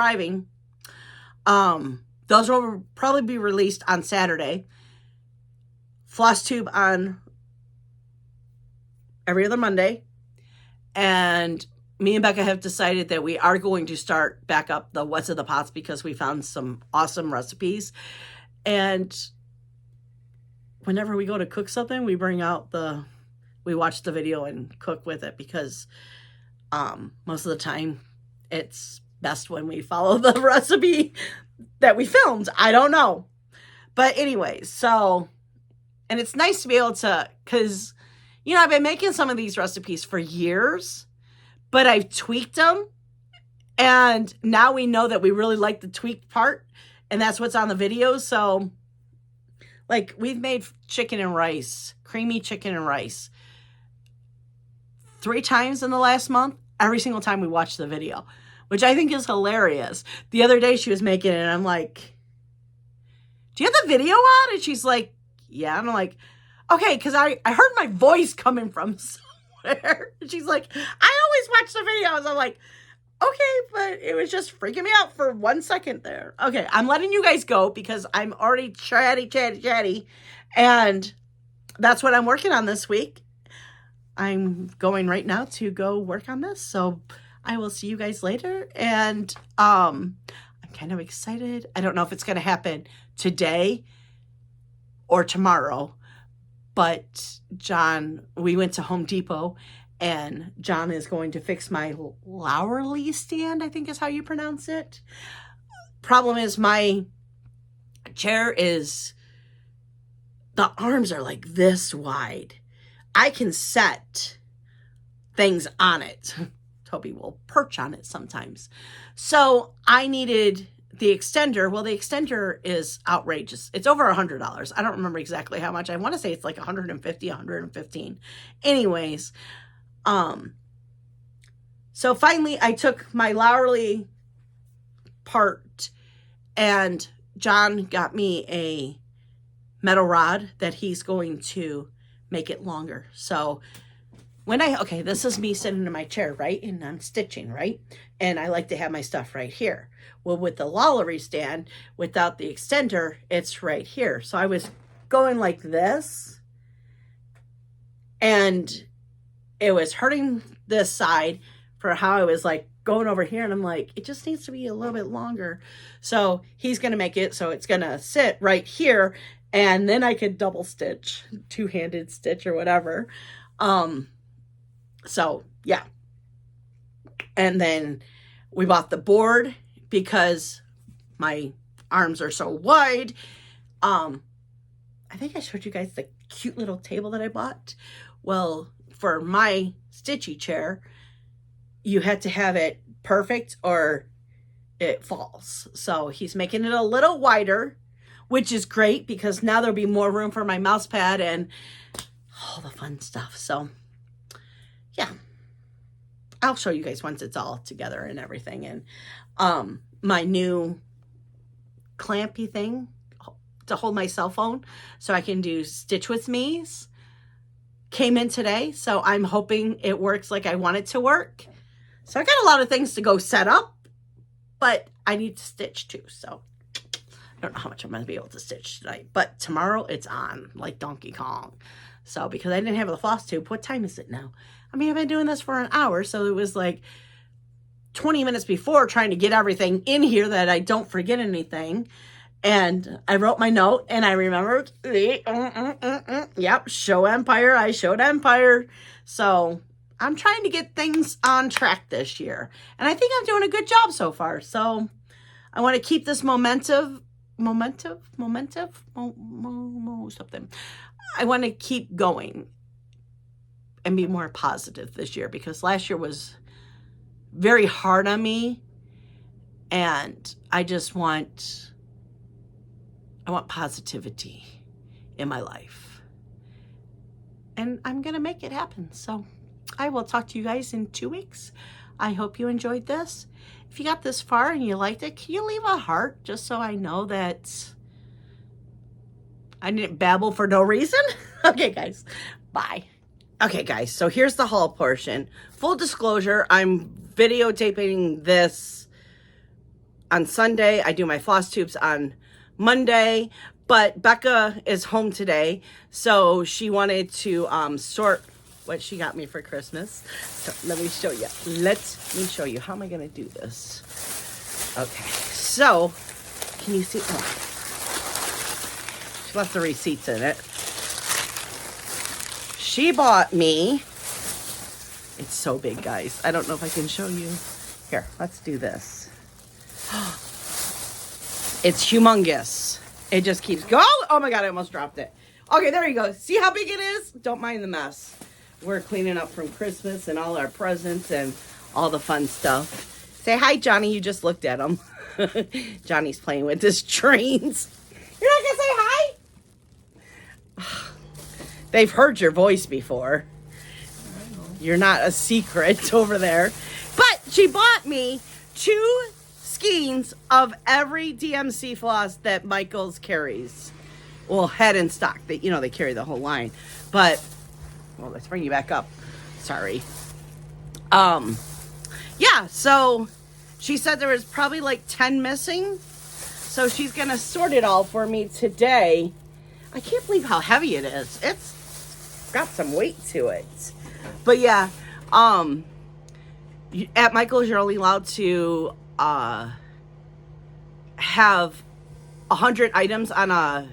will probably be released on Saturday. Floss tube on every other Monday. And me and Becca have decided that we are going to start back up the What's in the Pots because we found some awesome recipes. And whenever we go to cook something, we bring out we watch the video and cook with it because most of the time it's best when we follow the recipe that we filmed. I don't know. But anyways, so... And it's nice to be able to, because, you know, I've been making some of these recipes for years, but I've tweaked them. And now we know that we really like the tweaked part. And that's what's on the video. So, like, we've made chicken and rice, creamy chicken and rice, 3 times in the last month, every single time we watch the video, which I think is hilarious. The other day she was making it and I'm like, do you have the video on? And she's like, yeah. And I'm like, okay, because I heard my voice coming from somewhere. And she's like, I always watch the videos. I'm like, okay, but it was just freaking me out for 1 second there. Okay, I'm letting you guys go because I'm already chatty. And that's what I'm working on this week. I'm going right now to go work on this. So I will see you guys later. And I'm kind of excited. I don't know if it's going to happen today or tomorrow, but John, we went to Home Depot and John is going to fix my Lowerly stand, I think is how you pronounce it. Problem is my chair is, the arms are like this wide. I can set things on it. Toby will perch on it sometimes. So I needed the extender. Well, the extender is outrageous. It's over $100. I don't remember exactly how much. I want to say it's like 150, 115. Anyways, so finally I took my Lowerly part and John got me a metal rod that he's going to make it longer. So okay, this is me sitting in my chair, right? And I'm stitching, right? And I like to have my stuff right here. Well, with the Lowerly stand, without the extender, it's right here. So I was going like this, and it was hurting this side for how I was like going over here. And I'm like, it just needs to be a little bit longer. So he's going to make it so it's going to sit right here. And then I could double stitch, two-handed stitch or whatever. So yeah. And then we bought the board because my arms are so wide. I think I showed you guys the cute little table that I bought. Well, for my Stitchy chair, you had to have it perfect or it falls. So he's making it a little wider, which is great because now there'll be more room for my mouse pad and all the fun stuff. So yeah, I'll show you guys once it's all together and everything. And my new clampy thing to hold my cell phone so I can do Stitch With Me's came in today. So I'm hoping it works like I want it to work. So I got a lot of things to go set up, but I need to stitch too. So I don't know how much I'm going to be able to stitch tonight, but tomorrow it's on like Donkey Kong. So because I didn't have the floss tube, what time is it now? I mean, I've been doing this for an hour, so it was like 20 minutes before trying to get everything in here that I don't forget anything. And I wrote my note and I remembered, yep, show Empire. I showed Empire. So I'm trying to get things on track this year. And I think I'm doing a good job so far. So I want to keep this something. I want to keep going and be more positive this year, because last year was very hard on me. And I want positivity in my life. And I'm going to make it happen. So I will talk to you guys in 2 weeks. I hope you enjoyed this. If you got this far and you liked it, can you leave a heart just so I know that I didn't babble for no reason? Okay, guys. Bye. Okay, guys. So here's the haul portion. Full disclosure, I'm videotaping this on Sunday. I do my floss tubes on Monday, but Becca is home today, so she wanted to sort what she got me for Christmas. So let me show you. Let me show you. How am I going to do this? Okay, so can you see? Oh, she left the receipts in it. She bought me, it's so big, guys. I don't know if I can show you. Here, let's do this. It's humongous. It just keeps going. Oh my God, I almost dropped it. Okay, there you go. See how big it is? Don't mind the mess. We're cleaning up from Christmas and all our presents and all the fun stuff. Say hi, Johnny. You just looked at him. Johnny's playing with his trains. You're not going to say hi? They've heard your voice before. You're not a secret over there. But she bought me 2 skeins of every DMC floss that Michaels carries. Well, head in stock. They carry the whole line. But, well, let's bring you back up. Sorry. Yeah, so she said there was probably like 10 missing. So she's going to sort it all for me today. I can't believe how heavy it is. It's got some weight to it. But yeah, at Michael's, you're only allowed to have 100 items on a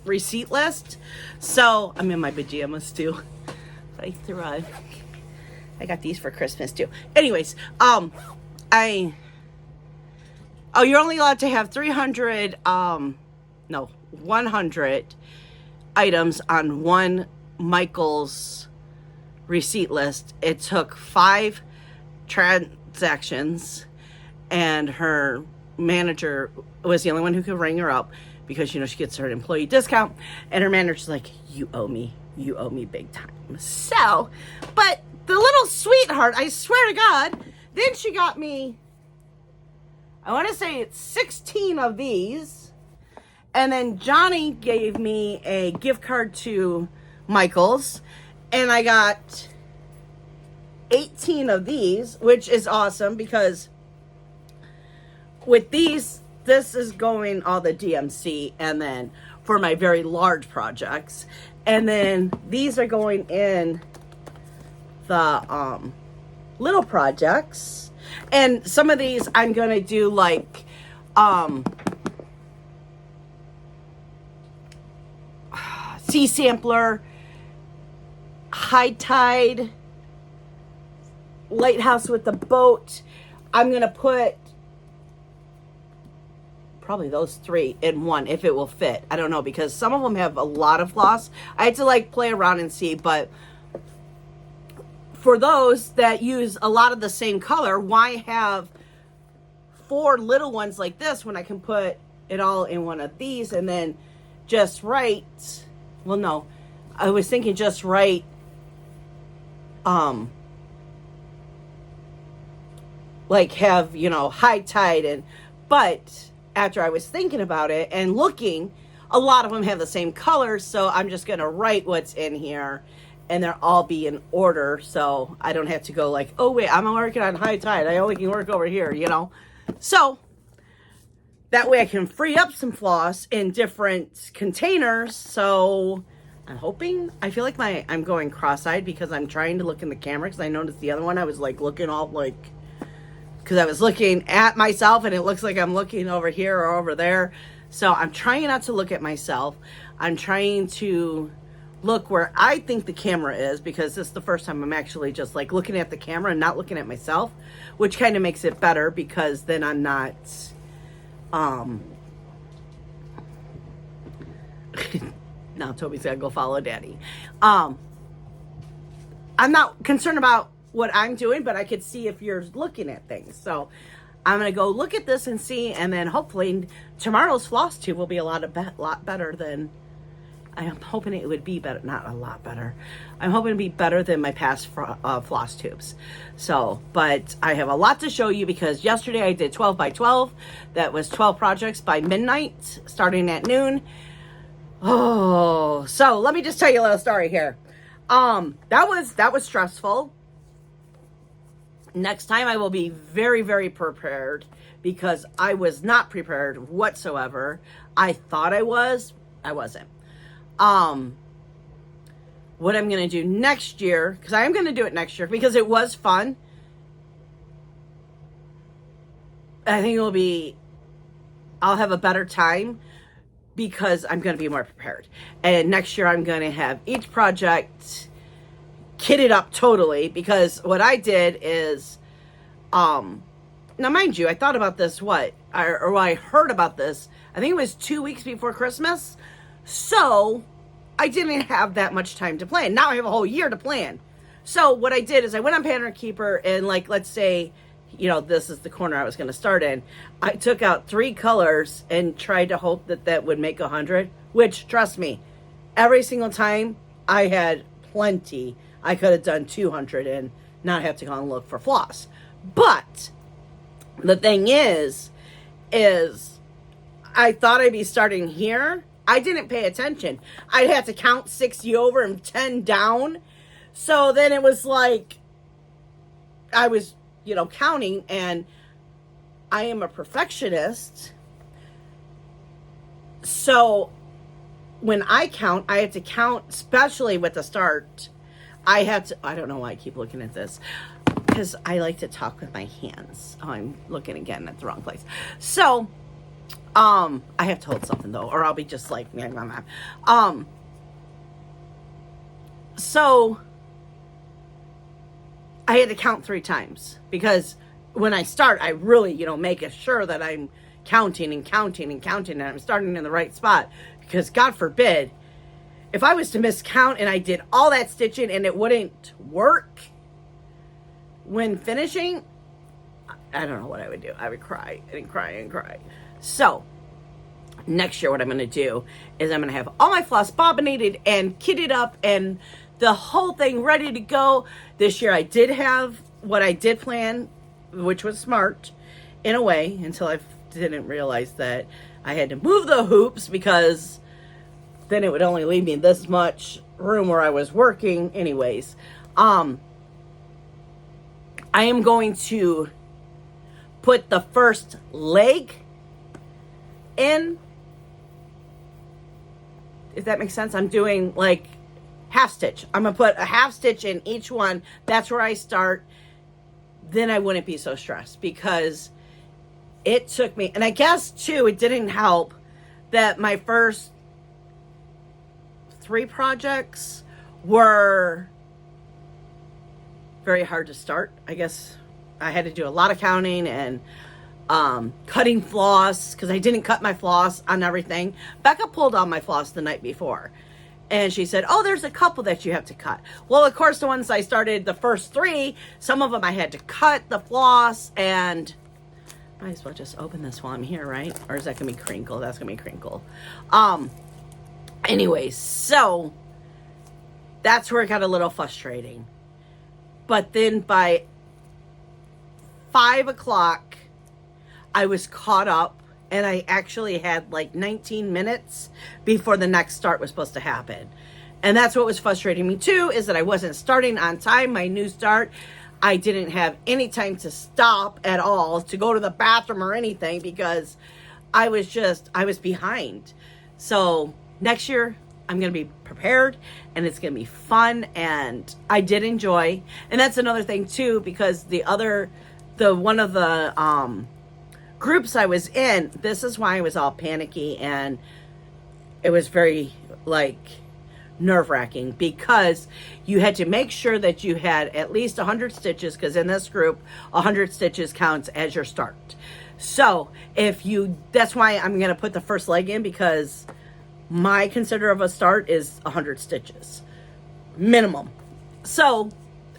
receipt list. So I'm in my pajamas too. I got these for Christmas too. Anyways, you're only allowed to have 100 items on one Michael's receipt list. It took 5 transactions, and her manager was the only one who could ring her up because, she gets her employee discount, and her manager's like, you owe me big time. So, but the little sweetheart, I swear to God, then she got me, I want to say it's 16 of these. And then Johnny gave me a gift card to Michael's, and I got 18 of these, which is awesome because with these, this is going all the DMC, and then for my very large projects. And then these are going in the little projects. And some of these I'm going to do like sea sampler, high tide, lighthouse with the boat. I'm going to put probably those 3 in one if it will fit. I don't know, because some of them have a lot of floss. I had to play around and see, but for those that use a lot of the same color, why have 4 little ones like this when I can put it all in one of these and then just right? Well, no, I was thinking just right. Have, high tide but after I was thinking about it and looking, a lot of them have the same color. So I'm just going to write what's in here and they'll all be in order, so I don't have to go like, oh wait, I'm working on high tide, I only can work over here, you know. So that way I can free up some floss in different containers. So I'm hoping, I feel like I'm going cross-eyed because I'm trying to look in the camera, because I noticed the other one I was like looking off, like, because I was looking at myself and it looks like I'm looking over here or over there. So I'm trying not to look at myself. I'm trying to look where I think the camera is, because this is the first time I'm actually just like looking at the camera and not looking at myself, which kind of makes it better, because then I'm not now Toby's gotta go follow daddy. I'm not concerned about what I'm doing, but I could see if you're looking at things. So I'm gonna go look at this and see, and then hopefully tomorrow's floss tube will be a lot better than, I'm hoping it would be better, not a lot better. I'm hoping to be better than my past floss tubes. So, but I have a lot to show you, because yesterday I did 12 by 12. That was 12 projects by midnight, starting at noon. Oh, so let me just tell you a little story here. That was stressful. Next time I will be very, very prepared, because I was not prepared whatsoever. I thought I wasn't. What I'm going to do next year, because I am going to do it next year, because it was fun. I think I'll have a better time, because I'm going to be more prepared. And next year I'm going to have each project kitted up totally, because what I did is, now mind you, I thought about this, I heard about this, I think it was 2 weeks before Christmas. So I didn't have that much time to plan. Now I have a whole year to plan. So what I did is I went on Pattern Keeper, and like, let's say, you know, this is the corner I was going to start in. I took out 3 colors and tried to hope that that would make 100, which, trust me, every single time I had plenty. I could have done 200 and not have to go and look for floss. But the thing is I thought I'd be starting here. I didn't pay attention. I'd have to count 60 over and 10 down. So then it was like, I was, you know, counting, and I am a perfectionist. So when I count, I have to count, especially with the start. I don't know why I keep looking at this, because I like to talk with my hands. Oh, I'm looking again at the wrong place. So, I have to hold something though, or I'll be just like, so I had to count 3 times, because when I start, I really, you know, make sure that I'm counting and counting and counting, and I'm starting in the right spot, because God forbid, if I was to miscount and I did all that stitching and it wouldn't work when finishing, I don't know what I would do. I would cry and cry and cry. So next year, what I'm going to do is I'm going to have all my floss bobbinated and kitted up and the whole thing ready to go. This year I did have what I did plan, which was smart in a way, until I didn't realize that I had to move the hoops, because then it would only leave me this much room where I was working anyways. I am going to put the first leg in, if that makes sense. I'm doing like half stitch. I'm gonna put a half stitch in each one. That's where I start. Then I wouldn't be so stressed, because it took me, and I guess too, it didn't help that my first 3 projects were very hard to start. I guess I had to do a lot of counting and cutting floss, because I didn't cut my floss on everything. Becca pulled all my floss the night before, and she said, oh, there's a couple that you have to cut. Well, of course, the ones I started, the first 3, some of them I had to cut the floss, and might as well just open this while I'm here, right? Or is that gonna be crinkle? That's gonna be crinkle. Anyways, so that's where it got a little frustrating. But then by 5 o'clock, I was caught up, and I actually had like 19 minutes before the next start was supposed to happen. And that's what was frustrating me too, is that I wasn't starting on time. My new start, I didn't have any time to stop at all, to go to the bathroom or anything, because I was behind. So next year I'm going to be prepared, and it's going to be fun, and I did enjoy. And that's another thing too, because one of the groups I was in, this is why I was all panicky, and it was very like nerve-wracking, because you had to make sure that you had at least 100 stitches, because in this group 100 stitches counts as your start. So that's why I'm going to put the first leg in, because my consider of a start is 100 stitches minimum. So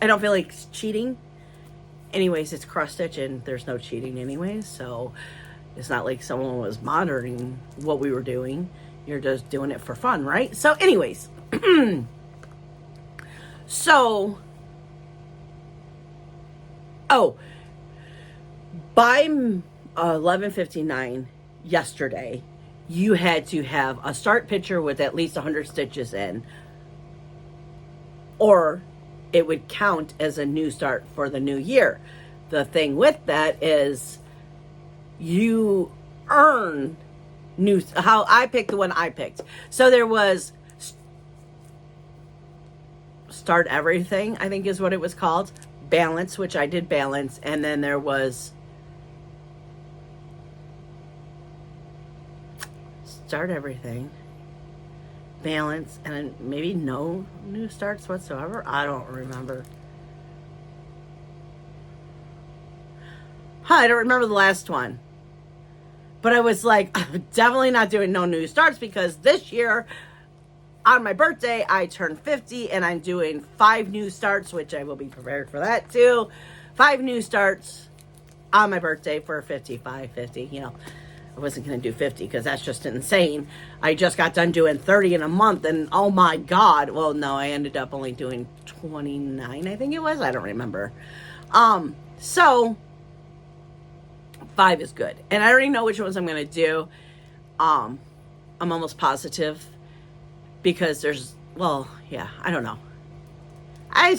I don't feel like cheating. Anyways, it's cross stitch and there's no cheating anyways. So it's not like someone was monitoring what we were doing. You're just doing it for fun, right? So anyways, so, by 11:59 yesterday, you had to have a start picture with at least 100 stitches in, or it would count as a new start for the new year. The thing with that is you earn how I picked the one I picked. So there was start everything, I think is what it was called. Balance, which I did balance. And then there was start everything, balance, and maybe no new starts whatsoever. I don't remember. I don't remember the last one. But I was like, I'm definitely not doing no new starts, because this year, on my birthday, I turned 50, and I'm doing 5 new starts, which I will be prepared for that too. 5 new starts on my birthday for 55, 50, you know. I wasn't going to do 50 because that's just insane. I just got done doing 30 in a month, and oh my God. Well, no, I ended up only doing 29, I think it was. I don't remember. So 5 is good. And I already know which ones I'm going to do. I'm almost positive, because I don't know. I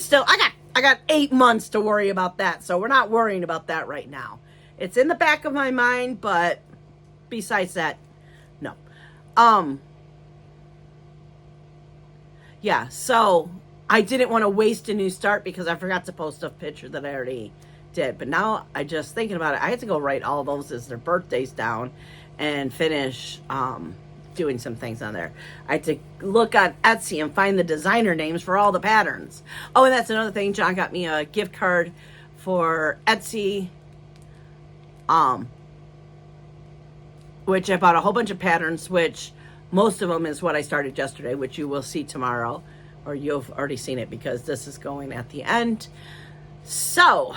got 8 months to worry about that. So we're not worrying about that right now. It's in the back of my mind, but besides that, no. Yeah, so I didn't want to waste a new start because I forgot to post a picture that I already did. But now I just thinking about it, I had to go write all those as their birthdays down and finish doing some things on there. I had to look on Etsy and find the designer names for all the patterns. Oh, and that's another thing. John got me a gift card for Etsy, which I bought a whole bunch of patterns, which most of them is what I started yesterday, which you will see tomorrow, or you've already seen it because this is going at the end. So,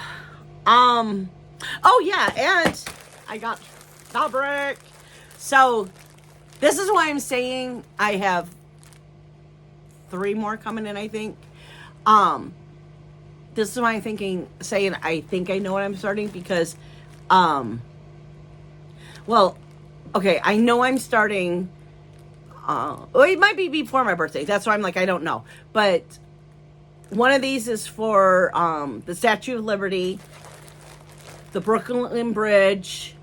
oh yeah, and I got fabric. So this is why I'm saying I have 3 more coming in, I think. This is why I'm saying I think I know what I'm starting, because, well, okay, I know I'm starting, it might be before my birthday. That's why I'm like, I don't know. But one of these is for the Statue of Liberty, the Brooklyn Bridge.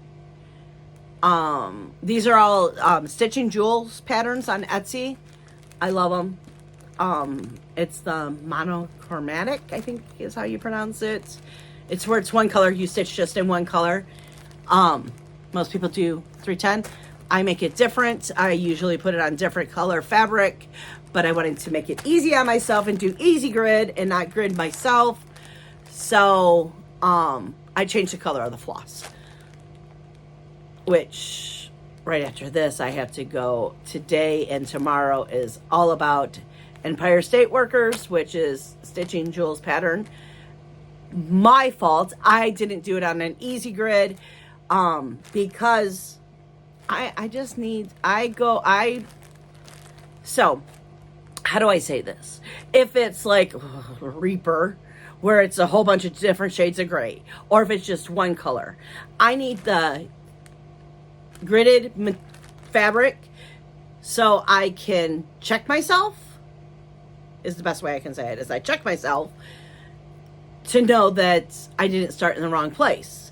These are all Stitching Jewels patterns on Etsy. I love them. It's the monochromatic, I think is how you pronounce it. It's where it's one color. You stitch just in one color. Most people do 310. I make it different. I usually put it on different color fabric, but I wanted to make it easy on myself and do easy grid and not grid myself. So I changed the color of the floss, which right after this I have to go. Today and tomorrow is all about Empire State Workers, which is Stitching Jewels pattern. My fault. I didn't do it on an easy grid because I just need, so how do I say this? If it's like Reaper, where it's a whole bunch of different shades of gray, or if it's just one color, I need the gridded fabric so I can check myself is the best way I can say it, is I check myself to know that I didn't start in the wrong place.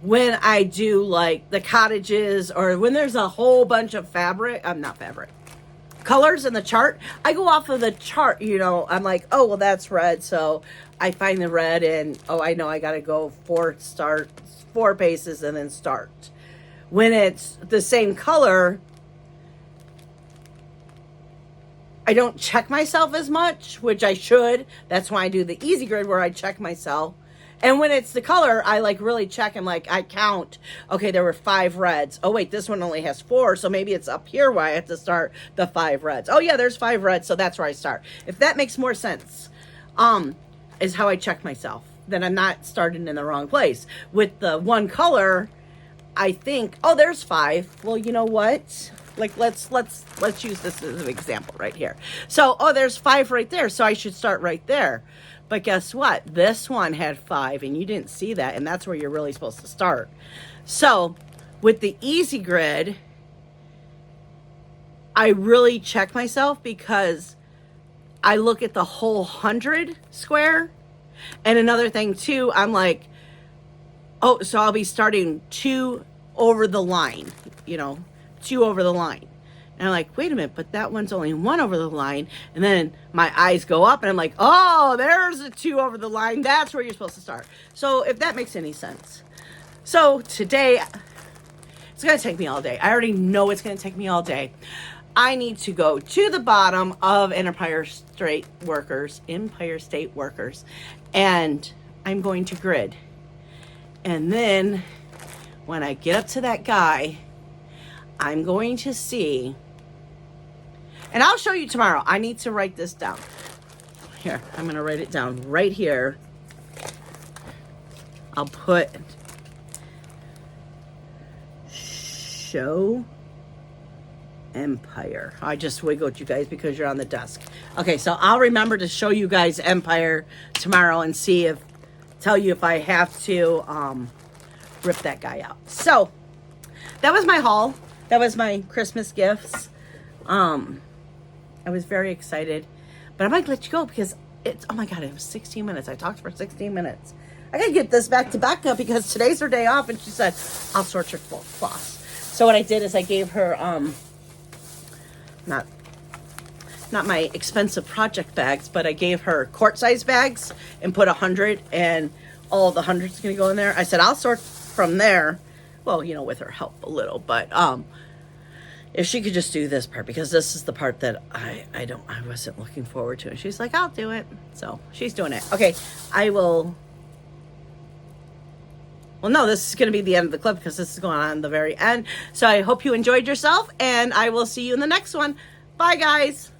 When I do like the cottages, or when there's a whole bunch of colors in the chart, I go off of the chart, you know, I'm like, oh, well, that's red. So I find the red and, oh, I know I got to go 4 paces and then start. When it's the same color, I don't check myself as much, which I should. That's why I do the easy grid where I check myself. And when it's the color, I like really check and like I count. Okay, there were 5 reds. Oh wait, this one only has 4, so maybe it's up here where I have to start the 5 reds. Oh yeah, there's 5 reds, so that's where I start. If that makes more sense, is how I check myself. Then I'm not starting in the wrong place. With the one color, I think, oh, there's 5. Well, you know what? Like let's use this as an example right here. So, oh, there's 5 right there, so I should start right there. But guess what? This one had 5 and you didn't see that, and that's where you're really supposed to start. So with the easy grid, I really check myself because I look at the whole 100 square. And another thing too, I'm like, oh, so I'll be starting 2 over the line, you know, 2 over the line. And I'm like, wait a minute, but that one's only 1 over the line. And then my eyes go up and I'm like, oh, there's a 2 over the line. That's where you're supposed to start. So if that makes any sense. So today, it's going to take me all day. I already know it's going to take me all day. I need to go to the bottom of Empire State Workers, and I'm going to grid. And then when I get up to that guy, I'm going to see, and I'll show you tomorrow. I need to write this down. Here, I'm going to write it down right here. I'll put show Empire. I just wiggled you guys because you're on the desk. Okay, so I'll remember to show you guys Empire tomorrow and tell you if I have to rip that guy out. So that was my haul. That was my Christmas gifts. I was very excited, but I might let you go because it's, oh my God, it was 16 minutes. I talked for 16 minutes. I gotta get this back to Becca because today's her day off, and she said, I'll sort your cloths. So what I did is I gave her, not my expensive project bags, but I gave her quart size bags and put 100, and all the hundreds gonna go in there. I said, I'll sort from there. Well, you know, with her help a little, but, if she could just do this part, because this is the part that I wasn't looking forward to. And she's like, I'll do it. So she's doing it. Okay. Well, no, this is going to be the end of the clip because this is going on the very end. So I hope you enjoyed yourself, and I will see you in the next one. Bye, guys.